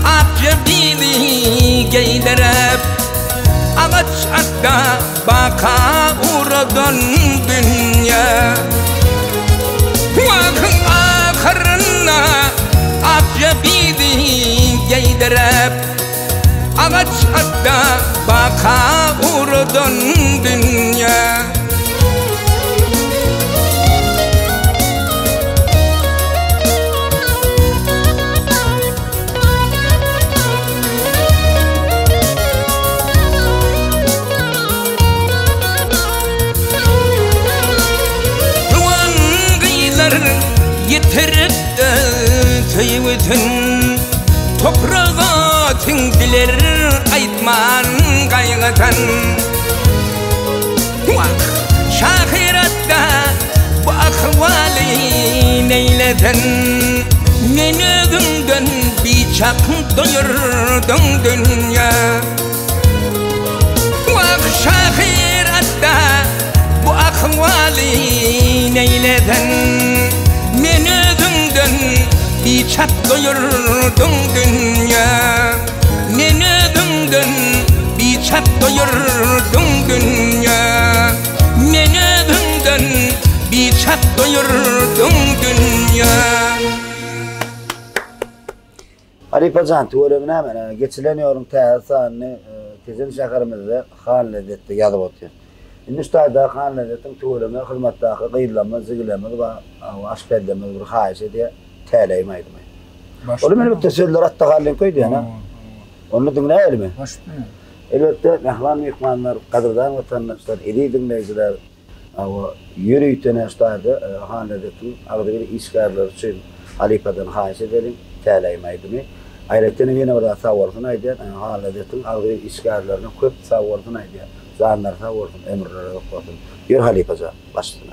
akcebili giydirip Ağaç hatta baka uğradan dünya Vakın ahırına akcebili giydirip Ağaç hatta baka uğradan dünya Yitirip de tüyütün Toprağa tüngdiler aytman kaygıdan Vak şahiratta bu ahvali neyleden Meni günden bir çak doyurdun dünya Vak şahiratta bu ahvali neyleden Meni günden bir çak doyurdun dünya Meni günden bir çak doyurdun dünya Meni günden bir çak doyurdun dünya Halipacan tuvalemine hemen geçileniyorum tehasani tezin şakarımızda Xan Lezzet'te yazıp otuyor. Üstadda Xan Lezzet'in tuvaleme hizmettaki kıyılamız, zigilemiz ve aşpedemiz bir haişe diye teleyim aydım. Oğlum benim tesirler hatta halin koydu yani. Onu dinleyelim mi? Elbette mehman mihmanlar, kadırdan vatandaşlar, eli dinleyiciler, yürüytene üstadda Xan Lezzet'in ağzıyla işgarlar için Halipacan haişe edelim, teleyim aydım. Ayrıca yine orada savursın aydı, Xan Lezzet'in ağzıyla işgarlarını köp savursın aydı. Zanlar savursın, emirlere okusun. Yürü Halipacan, başlasın.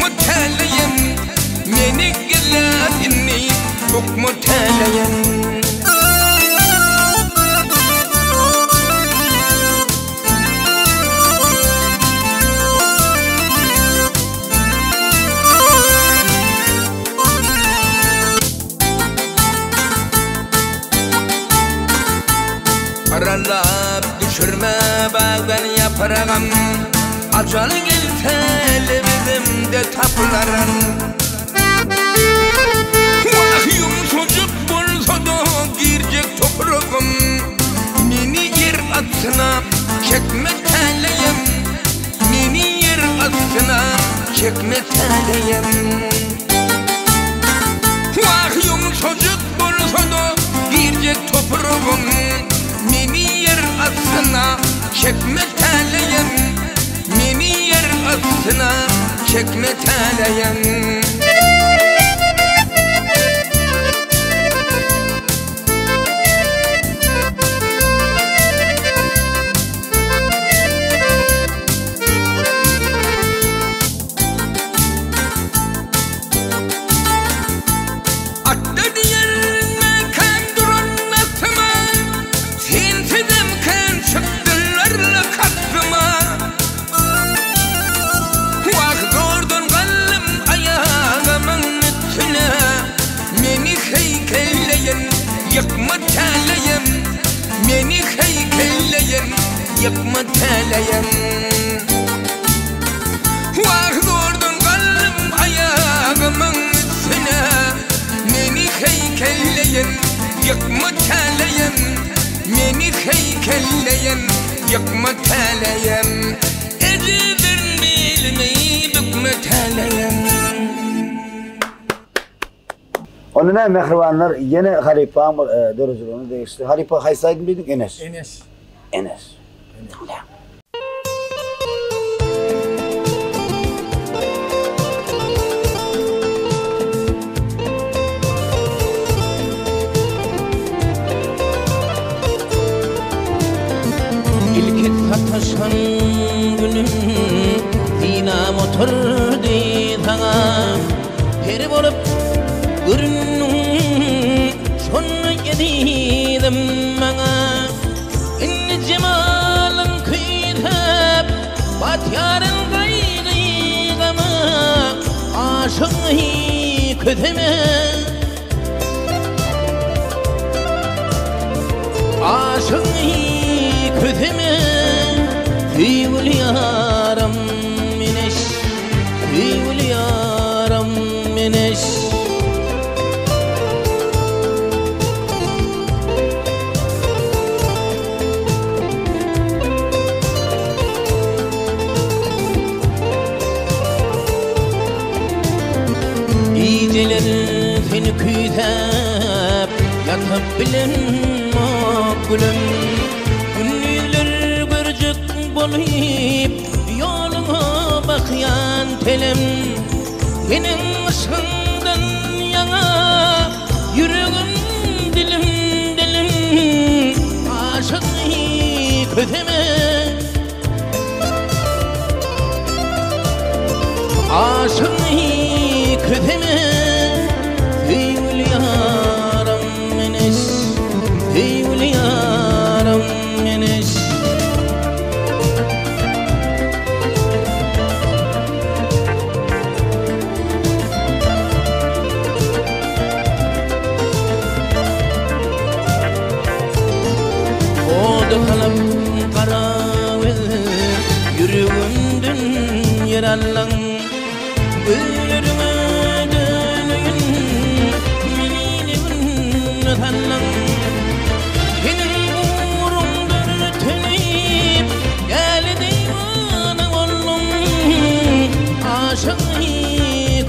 mutalayan meni geladini çok mutalayan Aralap düşürme bağdan yaprağım Acal gelse bizim de taplarım Vah yumuşacık bolsa da girecek toprağım Meni yer atsına çekme teleyim Meni yer atsına çekme teleyim Vah yumuşacık bolsa da girecek toprağım Meni yer atsına çekme teleyim Meni yer atsına çekme teleyim Yakma teleyim Meni heykelleyin Yakma teleyim Vah durdun kalım ayağımın üstüne Meni heykelleyin Yakma teleyim Meni heykelleyin Yakma teleyim Ecidir bilmeyi bükme teleyim Onunla mehribanlar yine Halifa'nın dörücülüğünü değişti. Halifa haysaydın bildik Enes. Enes. İlk sataşan günüm Dina motor değil sana Peri bolup Gürünün şonu yedidim bana İnni cemalın kıyıp Batyarın kaygıgama Aşığı köteme Aşığı köteme Fiyul yaram mineş Fiyul yaram mineş Geceler seni kütep Yatıp bilin makbulüm Gündüzler görcek bolayıp Yoluna bakyan telem Senin ışığından yana Yüreğim dilim Aşığı köteme Aşığı köteme Fiyul yaram meneş Fiyul yaram meneş Oda kalam karavel Yüreğimden yer allan Güllerime dönüyün Menilimin tallan Senin uğrumdur tönüyüp Geldi bana oğlum Aşığı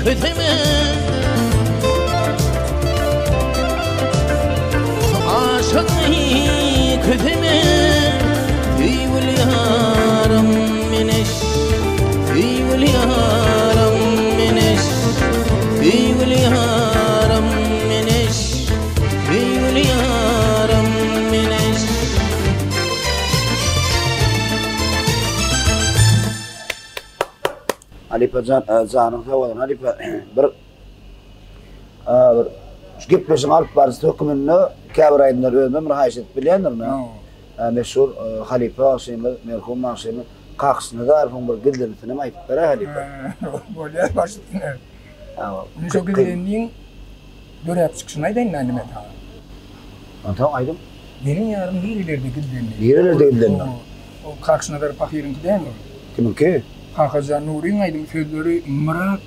köteme Aşığı köteme Fiyul yaram meneş Fiyul yaram meneş Fiyul yaram meneş Fiyul yaram meneş Halipa canım sağ Halipa bir gitmesin alıp barısı hükümünü kabir ayınlar özüm rahaşet bilendir mi? Meşhur Halipa Aşim'in merhum Aşim'in kalksını da arfın bir gildirisine mi ayıp bera Halipa? Böyle başladın. Çok güzelliğin dörep çıkışına aydın anneme ta. Tamam aydım. Benim yarım nerelerde gildirini. Nerelerde gildirini? O kalksına da pakirin ki değil mi? Kimin ki? Kakaza Nuri'nin aydım sözleri Murat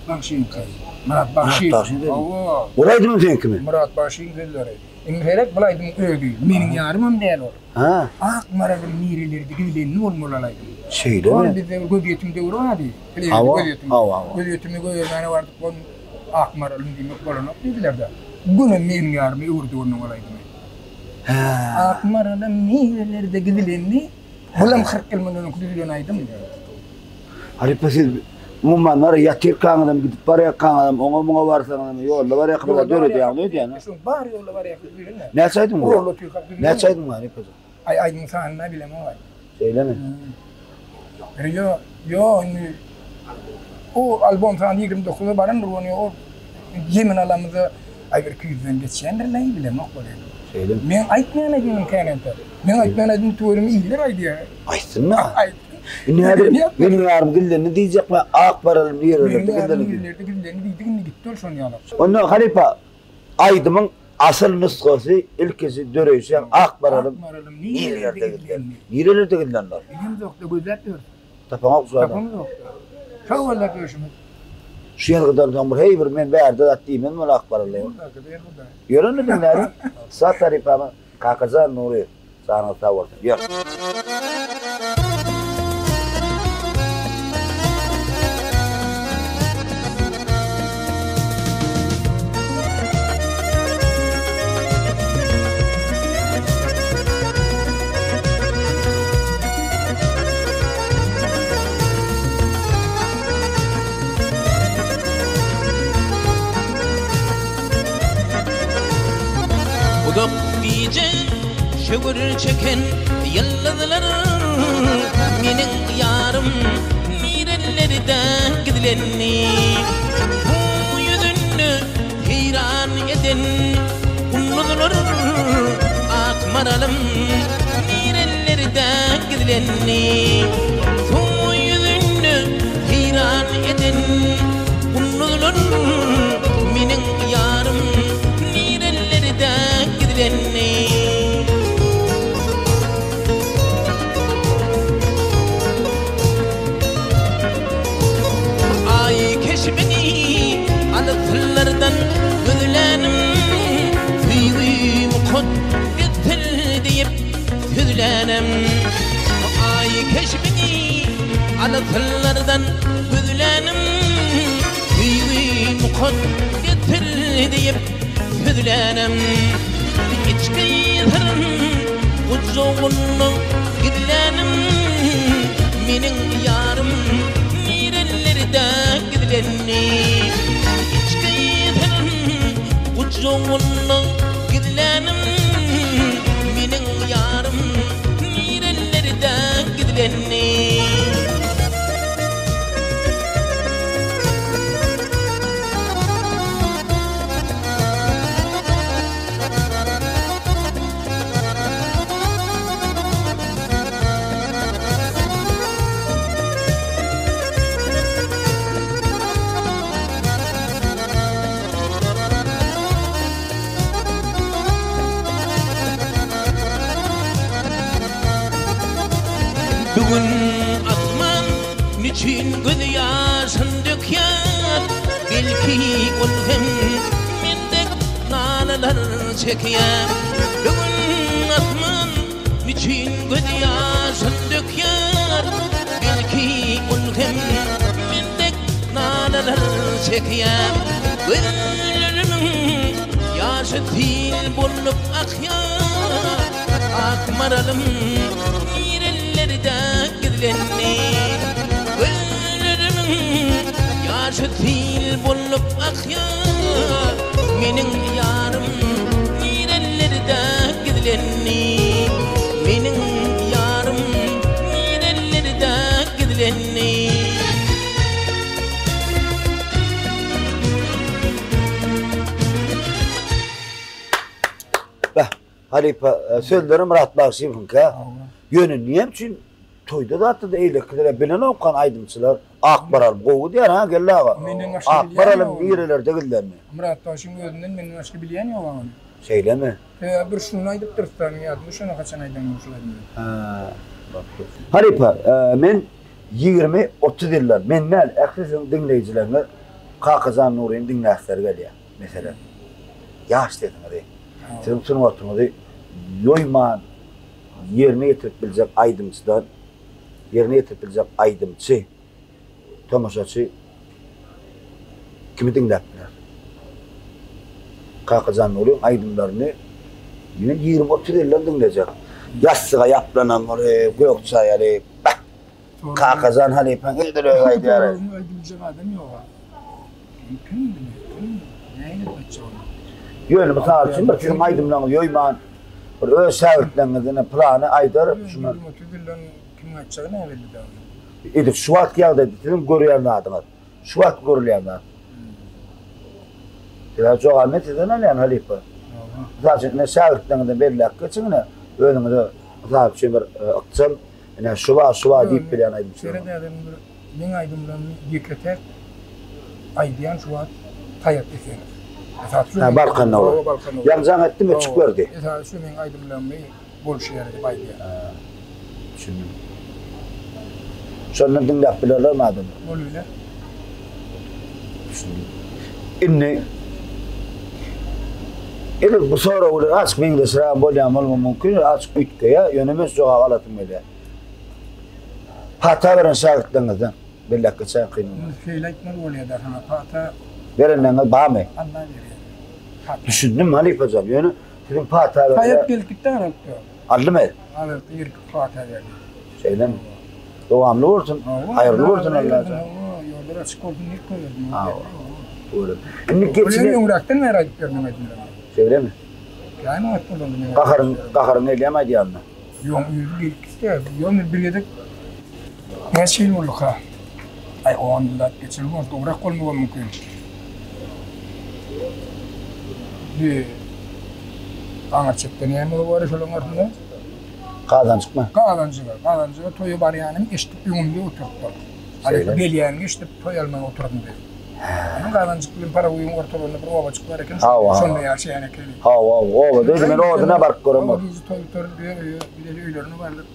Bakşin kız. Murat Bakşin. Buraydı mı sen kimi? Murat Bakşin sözleri. İngilizce bulaydım öldü. Benim yarımım değil o. Ha. Ak Murat'ın nerelerde gildirini olmalılaydım. Şeyde mi? Onu bize gözetimde uğradı. Gözetimi gözetmene vardık onun ak Murat'ın demek olanıp dediler de. Bunu benim yarımı uğurdu onun olaydım. Ak Murat'ın nerelerde gildirini Bulam 40 yılından kudülen aydım. Halipa siz mummanlar yatir kanadam gidip baraya kanadam ona varsan yolda baraya kadar döre diye anlıyor yani. Bar yolda baraya kudülen. Ne saydın bu? Ne saydın bu Halipa? Ay insan ne bileyim var. Söyleme. Yo o albüm falan 29'da barın ruhunu o yemin alamızda ay bir 200'den geçenlerle bileyim yok böyle. Söyleme. Men aytmayacağım kanente. Men aytmayacağım tuğurum iyiler aydı. Aytsın mı? Benim yarım güllerini diyecek mi? Ak baralım diye öyle güllerini gitti ol son yana. Ondan Halipa aydımın asıl nüskası ilkisi döreyse ak baralım. Nerelerde güllenler? Nerelerde güllenler? Bizim yoktu gözetliyor. Tapana kusura. Tapamız yoktu. Çok valla görüşümüz. Şu yana kadar tamur hey bir men verdi attıyım men ak baralım. Görün mü dinleri? Sağ tarafıma Kakaza Nuri sana tavır. Yok. Udap diye şögür çeken yıldızlar menin yarım nerelerde gidilenni bu yüzünü heyran eden umutlar akmaralım nerelerde gidilenni bu yüzünü heyran eden umutlar menin yarım nerelerde gidilenni ay keşbini alıklardan gözlenim füyüm kod getir deyip gözlenim ay keşbini alıklardan gözlenim füyüm kod getir deyip gözlenim içkiyatırım ucağını gidilenim menin yarım nerelerde gidilenni içkiyatırım ucağını gidilenim menin yarım nerelerde gidilenni bugün atman niçin göz yaşın döküyor belki ulhem mendek nalalar çekiyor bugün atman niçin göz yaşın döküyor belki ulhem mendek nalalar çekiyor gözlerimin yaşı fil bulup akıyor akmaralım gidilenni gözlerimin yaşı fil bulup akıyor menin yarım nerelerde gidilenni menin yarım nerelerde gidilenni Halipa sözlerim rahatlaşayım ka. Yönü niyem için toyda da attı da eyleklere bilen okuyan aydımçılar akbaral gowu diýär ha gelle aga. Akbaralım birelerde gillermi? Murat Taş'ın özünden menden başka bilen yok ama. Söyleme. Bir şunu aydıp dursan ýadymy şuna kaçan aýdan bolşularyň. Ha. Halipa men 20-30 ýyllar menden ählisin dinleýijilerine Kakazan Nuryň dinläsler gelýär. Mesela yaş dedim hadi. Sen şunu oturmadı. Yoyman yerine getirip bilecek aydımçıdan yerine getirip bilecek aydımçı tomaşaçı kimi dinläpdiler? Kakazan Nuryň aydımlarını yine 20-30 ýyllar dinlejek. Ýassyga ýaplanan gökçay ýaly Kakazan Halipan edir öýdýär. Öldürecek adam yok. Mümkün mü? Näýe etmekçi onu? Yönü misal için bir film aydımlağı yoyman bir öz şähertlerine planı aydar şuna 30 ýyldan kim açacağı ne belli de. edip şuat ýagda dedim görýän adam. Şuat görýän. Ya çok ahmet eden alyan halipa. Zaten ne şähertlerine belli hakçyna önüňde zat şeýle bir aqçam ene şuwa diýip bilen aýdym. Şerede adam bir men aydymdan ýeketer aýdýan şuwa taýap etýär. Ha Balkan olar. Ýaljan etdim ve çık berdi. Esas şu men aydymlanmy bolşýar diýip aýdýar. Düşündüm. Şondan dinläp bilerler mi adam? Bolýar. Düşündüm. Inni evet bu sonra olur açık bir İngiliz rahat bolýan mümkün açık ütkeýe yönümüz jogap alatym bile. Hata veren şagirdlerinizden bellekçe çay kıyın. Feýlekler bolýar da sana pata Verenlerine bağmay. Allah berýär. Düşündüm Halif hocam yönü dedim hata veren. Taýap gelkitden alıp. Aldım el. Alıp ýer pata berdi. Şeyden devamlı olsun. Hayırlı olsun Allah'a. Yollar açık olsun diye koyuyorum. Doğru. Şimdi Öyle geçine uğraştın mı herhalde görmedim. söyle mi? Yani atmadım. Kaharın eleyemedi yanına. Yok yüzü işte. Yok bir yedik. Ne şey oldu ha? Ay o anda geçelim orada uğrak olmuyor mümkün. Bir anlatacaklar yani o var şöyle ortada. Kağıdan çıkma. Kazancıga toyu bar yani geçtik bir gün diye oturttuk. Hani geliyen geçtik toy almaya oturdum diye. Ama kazancık bir para uyum ortalarında bir ova çıktılar eken sonunda yaşayan ekeli. Ova dedim ben oduna bak görüm. Ova bizi toy diye bir de öylerini vardı.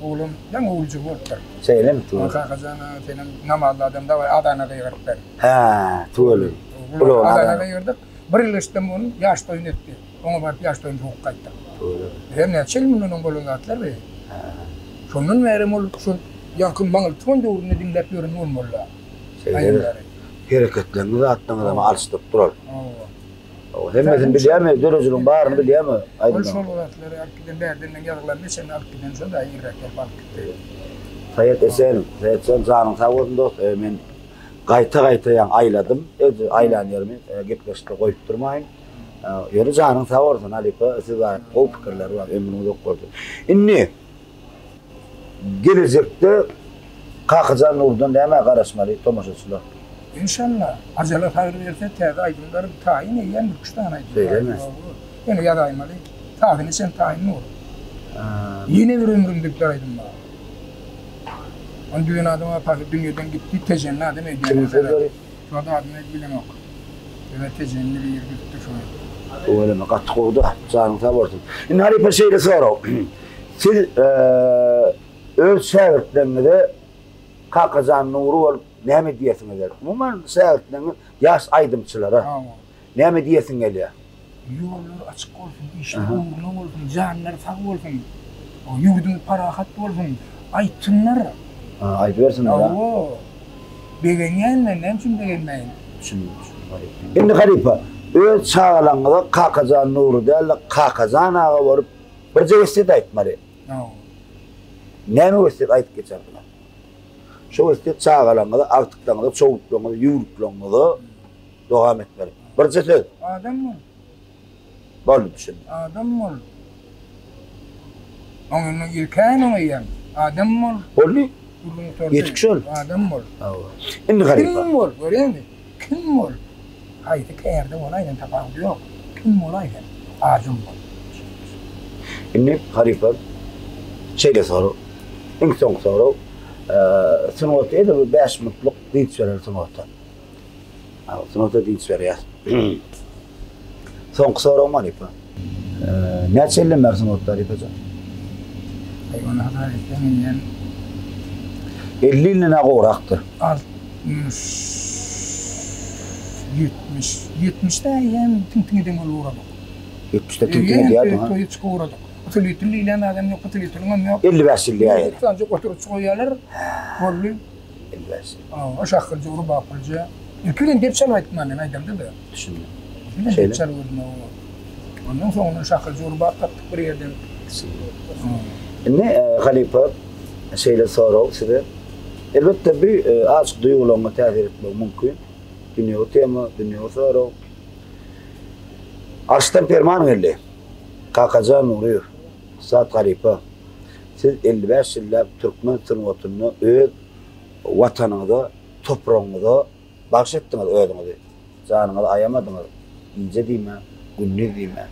Oğlum yan oğulcu oldular. Söyle mi? Kazana senin namazlı adam da var Adana'da yırttılar. Ha, tuğlu. Adana'da yırttık. Bir yıl istem onu yaş toyun etti. Ona var yaş toyun çok kayttı. Hem ne çelminin bolunu atlar be. Şonun merim ol şu yakın mangıl ton doğrunu dinlep görün olmalı. Şeyler hareketlerini de attığın adamı alıştıp durar. Hemmetin bilýärmi, dörözülüň baryny bilýärmi? Aýdym. Şol wagtlar akiden derdinden ýaglandy, sen akiden şol da ýerek balk. Sayet esen janyň sag bolsun dost. Men gaýta ýan aýladym. Öz aýlanýarmy, gepleşip goýup durmaýyn. Ýöne janyň sag bolsun Alipa, siz o pikirler bar, ömrüňizde boldy. Inni gelecekde Kakazan Nuryň näme garaşmaly tomaşaçylar? İnşallah. Acele hayır verse teyze aydınları tayin eyen bir kuştan aydın. Söyleme. Yani ya da aymalı. Tahini sen tayin mi olur? Yine bir ömrümdükler aydın bana. Onun düğün adama dünyadan gitti tecenni adım ediyor. Kimin sözleri? Şu adı adını bilmem yok. Evet tecenni bir yer gitti şu an. Öyle mi? Katık oldu. Canım sağ olsun. Şimdi Halipa şeyle sonra. Siz öz şähertlerine de Kakazan Nury olup näme diýesiňiz? Umman şähertlerine ýaş aýdymçylara. Näme diýesiň gelýär? Yollar açık olsun, işte uğurlu olsun, canlar sağ olsun. O yurdun parahat olsun. Aytınlar. Aýdyp bersinler ha. Begenýän näçin begenmäýin? Şimdi Halipa öz çağalaňyda Kakazan Nury däl Kakazan ağa borup bir jeweslet aýtmaly. Näme jeweslet aýtyp geçerdiler? Şu estet çağalaňyda, aktyklaňyda, çoğutlaňyda, ýurutlaňyda dowam etmeli. Bir söz. Adam mı? Boldy düşün. Adam mı? Onun ilkän oňaýan. Adam mı? Boldy. Ýetikşol. Adam mı? Indi Halipa. Kim mı? Görýärmi? Kim mı? Haýdy kärde olaydan tapagy ýok. Kim olaydan? Ajym mı? İnni haripa şeyle soru. İlk son soru. Sınavda da 5 mutluluk değil verir sınavda. Sınavda değil verir. Son soru haripa. Ne çelim ver sınavda haripaca? Hayvan hataretten yani 50 ile ne uğraktır? 70 de yani tintiden uğradık. 70'te tintine diyordu ha. Hiç uğradık. Otolitli ile adam yok, otolitli yok. 55 yıl yani. Sadece oturup çıkıyorlar. Bollu. 55. O şakırcı, uru bakırcı. İlkiden dep çalaydım ben aydamda da. Düşündüm. İlkiden dep çalıyordum o. Ondan sonra şakırcı, uru baktık bir yerden. Ne halipa şeyle soru size. Elbette bir aşk duygularına tesir etmek mümkün. Dünya tema, dünya soru. Aşktan perman geldi. Kakacan uğruyor. Saat halipa. Siz 55 yıllar Türkmen sınıfatını öz vatanınıza, toprağınıza bahşettiniz ödünüzü. Canınızı ayamadınız. İnce diyme, günlü diyme.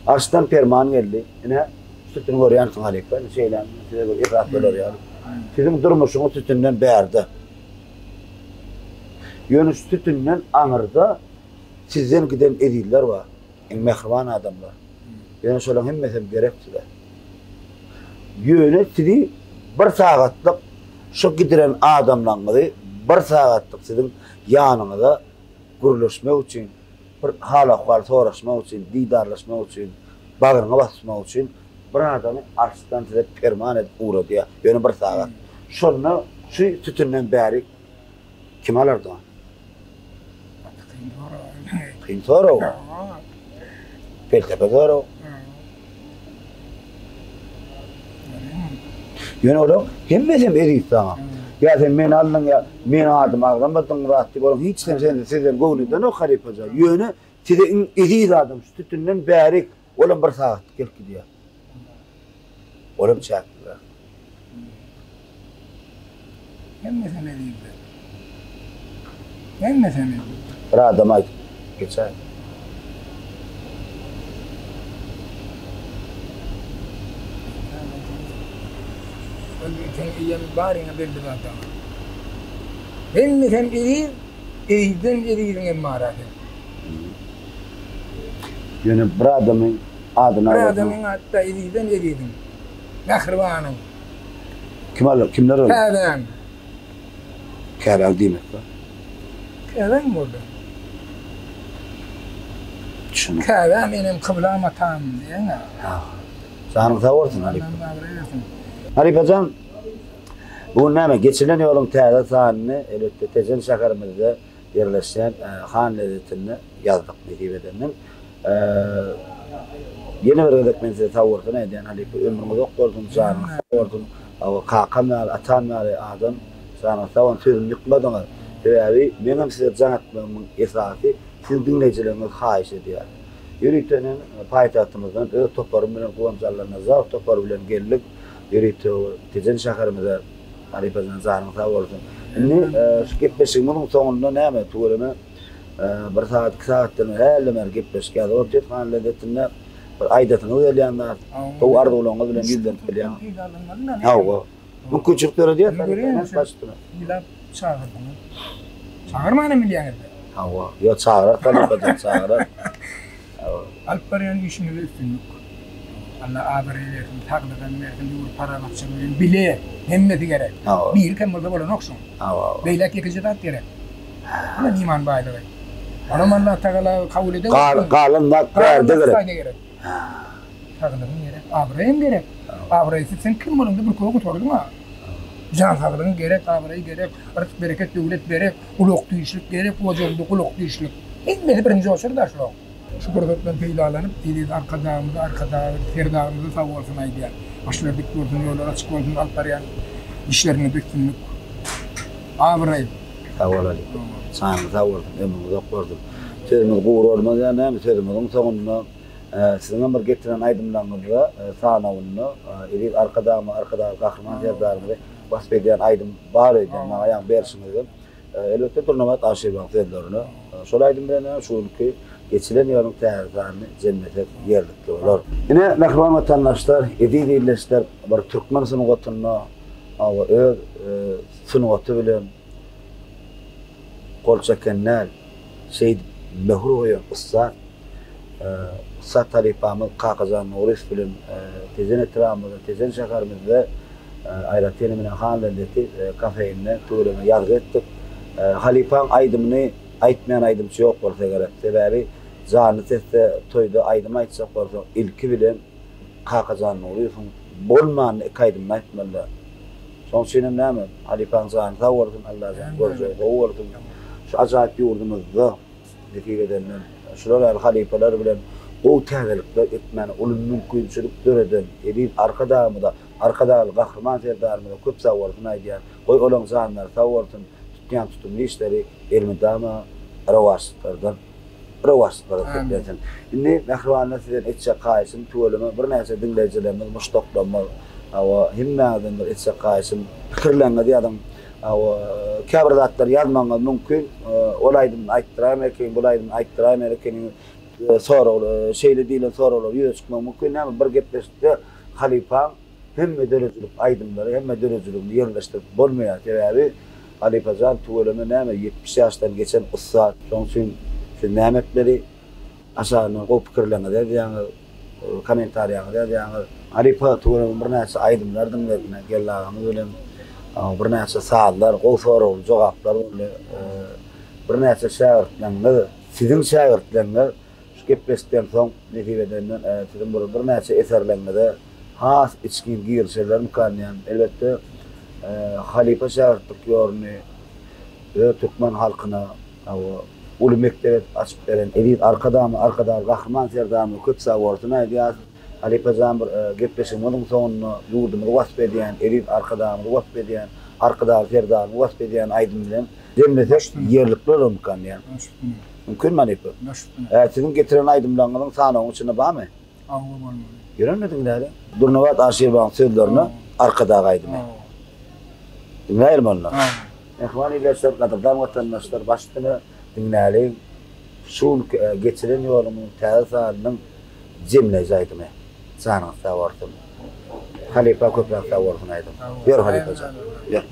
Aşktan perman geldi. Yine sütünü koruyansın halipa. Şeyler, size böyle irrat böyle yani. Sizin durmuşunuz sütünden beğerdi. Yönü sütünden anırda sizden giden ediller var. Mehriban adamlar. Yani şöyle hem mesela gerektiler. Yönü sizi bir saatlik şu gidiren adamlarınızı bir saatlik sizin yanınızda guruluşmak için, bir hal-ahval soruşmak için, didarlaşmak için, bağrına basmak için bir adamı arsızdan size perman edip uğradı ya. Yönü bir saat. Şunu şu sütünden beri kim alırdı? Kıyım soru. Peltepe soru. Yönü oğlum, hem mesela edeyim sana. Ya sen beni aldın ya, beni aldım ağlamadın rahatlık oğlum. Hiç sen sizden kovuluydan o harip olacak. Yönü size edeyim adam, sütünden beri oğlum bir saat gel gidiyor. Oğlum çaktılar. Hem mesela değil de. Hem mesela değil. Bir adama geçer. Sen iyem barine belli adam. Hem mesela değil, ediden emarat. Yönü bir adamın adına Bir adamın hatta ediden. Mehribanım. Kimler olur? Kâdan. Kâdan değil mi? Kâdan mı orada? Şunu. Kâdan benim kıblama tam diyen ha. Sanırım savursın Halip. Ben bağırıyorsun. Halip Hocam, bu neme geçilen yolun təyədə sahanını, elbette Tezen şəhərimizdə yerleşen Han lezzetini yazdık Nedip edenin. Yeni bir ödek ben size savurdu neydi yani Halip ömrümüzü okurdun, canını savurdun, kakam yani, atan yani adam, sana savun sözüm yıkmadınız. Sebebi, benim size can etmemın esası, siz dinleyicileriniz haiş ediyor. Yürütenin payitahtımızdan öz toparım bilen kuvamcarlarına zar toparı bilen geldik. Yürüte Tezen şəhərimizdə Halip Hocam canını savurdun. Şimdi şu gitmeşimin sonunda ne mi tuğrunu bir saat, 2 saatten her lemer gitmeş geldi. O tütkan lezzetinde bir aydatını uyarlayanlar. O arda olanı bilen yüzden bilen. Hava. Bu küçükleri diye tanıtmaz başladı. Yılap çağırdı. Çağırmanı mı diyen Hava. Ya çağırar, tanıpadan çağırar. Alpariyan işini üstünlük. Allah ağabeyleri versin, taklıdan versin, yuvur para bakçanın bile hemmeti gerek. Bir kemmurda böyle noksun. Beylek yıkıcı da gerek. Ama iman baylığı. Ona Allah Teala kabul eder. Kalın nak verdi gerek. Taklıdan gerek. Ağabeyim gerek. Ağabeyim sen kim bulundu bir koku sordun ha? Can sağlığın gerek, ağabeyim gerek. Artık bereket devlet gerek. Uluk duyuşluk gerek. Ocaklı uluk duyuşluk. Hemmeti birinci olsun da şu. Şu kurdattan peydalanıp, deliz arkada, ferdağımızı sağ olsun aydiyen. Başlar dik olsun, yollar açık olsun, Alpariyan işlerini büktünlük. Ağabeyim. Sağ ol Ali. Sana sağ olsun, emrimizi okurdum. Sözümüz kuğur olmaz yani, hem sözümüzün sonunda sizin bir getiren aydımlarınızı, sağınavını, arkada kahraman sezdarımızı vasfediyen aydım bağır ediyen, ayağın bersinizi. Elbette turnuvat aşırıban sezdarını. Şol aydım bilen şu ülke geçilen yolun täzerini cennete yerlikli olur. Yine mehriban vatandaşlar, edi değilleşler, bir Türkmen sunugatına, öz sunugatı bilen kol çekenler, mehur oyan Ustad, Ustad talipamız Kakazan Nurif bilen tezen etrafımızda, tezen şaharımızda Ayrat Yenimine Hanlendeti kafeinle tuğleme yargı ettik. Halifan aydımını aytmayan aydımçı yok bolsa gerek. Sebebi zanı teste toyda aydım aytsak bolsa ilki bilen Kakazan Nurif'in bolman aydımını aytmalı. Son şeyim näme? Halifan zanı tawardın Allah'tan görjey tawardın. Şu acayip yurdumuzda dekileden şular halifeler bilen o täzelikler etmeni ulum mümkinçilik döreden edip arkada gahraman serdarmyda köp sawardyn aýdýar. Goý olan zanlar sawardyn tutýan tutumly işleri elmidama rawaslardan köplerden. Indi mehribanlar sizden etçe gaýsyn tuwlamy bir näçe dinleýijilerimiz muştaklama awa himmäden bir etçe gaýsyn pikirleňe diýadym. Käbir zatlar ýazmaňa mümkin. Olaýdym aýtdyramerken, bulaýdym aýtdyramerken sonra şeyle diýilen soralar ýöne çykmak mümkin. Näme bir gepleşdi halifa hemme dörejilik aýdymlary, hemme dörejilik ýerleşdirip bolmaýar. Sebebi Halifazan tuwlamy näme 70 ýaşdan geçen Ustad. Şoň üçin şu nämetleri aşagyna goýup pikirleňe ýa-da kommentariýaga ýa-da Halifa tuwlamy bir näçe aýdymlardan gelýärmi bilen bir näçe saatlar, goý soraw jogaplar bilen bir näçe şähertler, sizin şähertler gepleşden soň netibeden sizin bir näçe eserlerinde has içkin giýilşeler mükänýän. Elbetde halifa şähertlik ýorny Türkmen halkyna uly mektep açyp beren elit arkada gahraman serdamy köp sawardyn aýdýar. Halifa zan bir gepleşiň soňuna ýurdumy wasp edýän, elit arkada wasp edýän, arkada serdamy wasp edýän aýdym bilen cennete ýerlikler mükänýän. Mümkün Halifa? Sizin getiren aydımlarının sanawyň içinde barmy? Görmediňler. Durnabat Aşirbaň sözlerini arkada aýdymy. Dinleýärmi onlar? Ehwani ilişkiler kadar vatandaşlar başlygyny dinläýär. Şu geçiren ýolumyň täzesalynyň jemleýi aýdymy. Sanaň sawardym. Halifa köpläp sawardyn aýdym. Ber Halifa. Ber.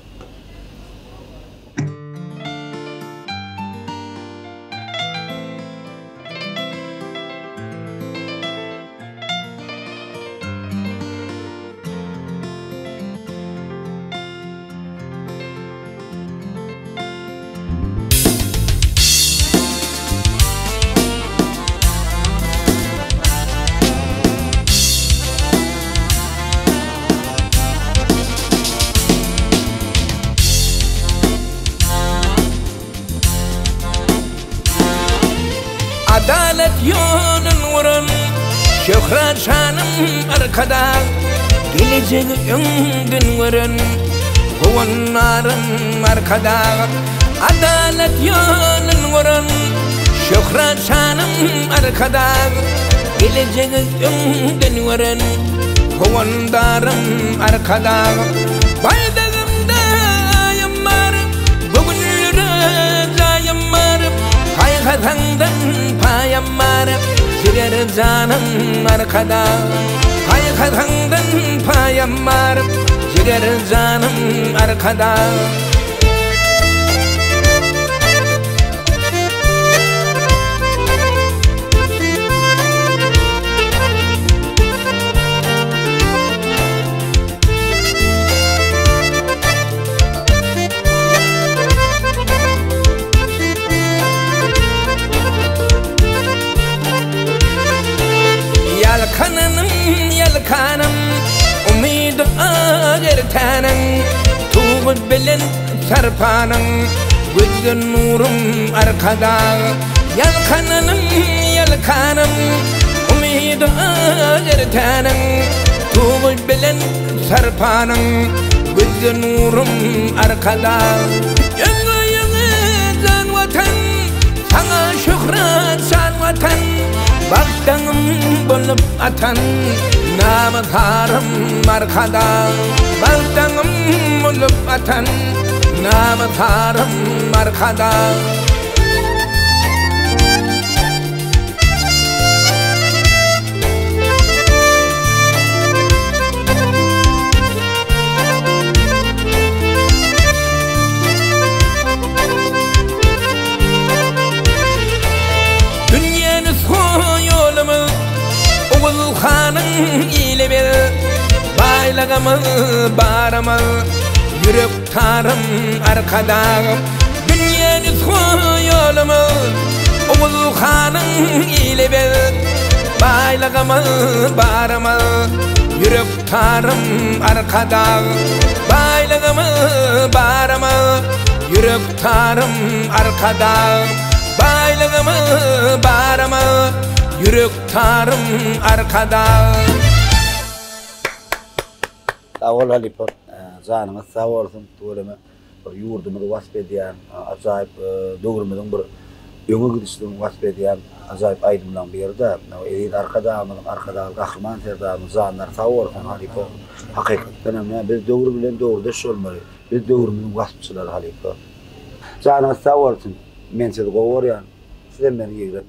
Adalet yolun vurun, şöhret şanım arkada, gelecek öngün vurun, kovanlarım arkada. Adalet yolun vurun, şöhret şanım arkada, gelecek öngün vurun, kovanlarım arkada. Baydağımda ayım var, bugün yürüyeceğim var. Kaygıdan payam var, sirer canım arkada. Kaygıdan payam var, sirer canım arkada. Yalkanım, umidim ağırtanım, tuğut bilen sarpanım, gözün nurum arkada. Yalkanım, umidim ağırtanım, tuğut bilen sarpanım, gözün nurum arkada. Yöngü can vatan, sana şükran san vatan. Baktağım bulup atan, namatharım arkada. Baktağım bulup atan, namatharım arkada. ile bil baylığımı barımı yürek tarım arkada dünyanı soyulumu Oğul hanın ile bil baylığımı barımı yürek tarım arkada baylığımı barımı yürek tarım arkada baylığımı barımı yürek tarım arkada Sağ ol Halipor. Canımız sağ olsun. Tuğrama yurdumuzu vasf ediyen, acayip doğrumuzun bir öňe gidişliğini vasf ediyen acayip aydınlan bir yerde. Edil arkada kahraman serdarımız zanlar sağ olsun Halipor. Hakikaten biz doğru bilen doğrudaş olmalı. Biz doğrumuzun vasfçıları Halipor. Canımız sağ olsun. Men sizi gowaryan. Sizden beni ýigren.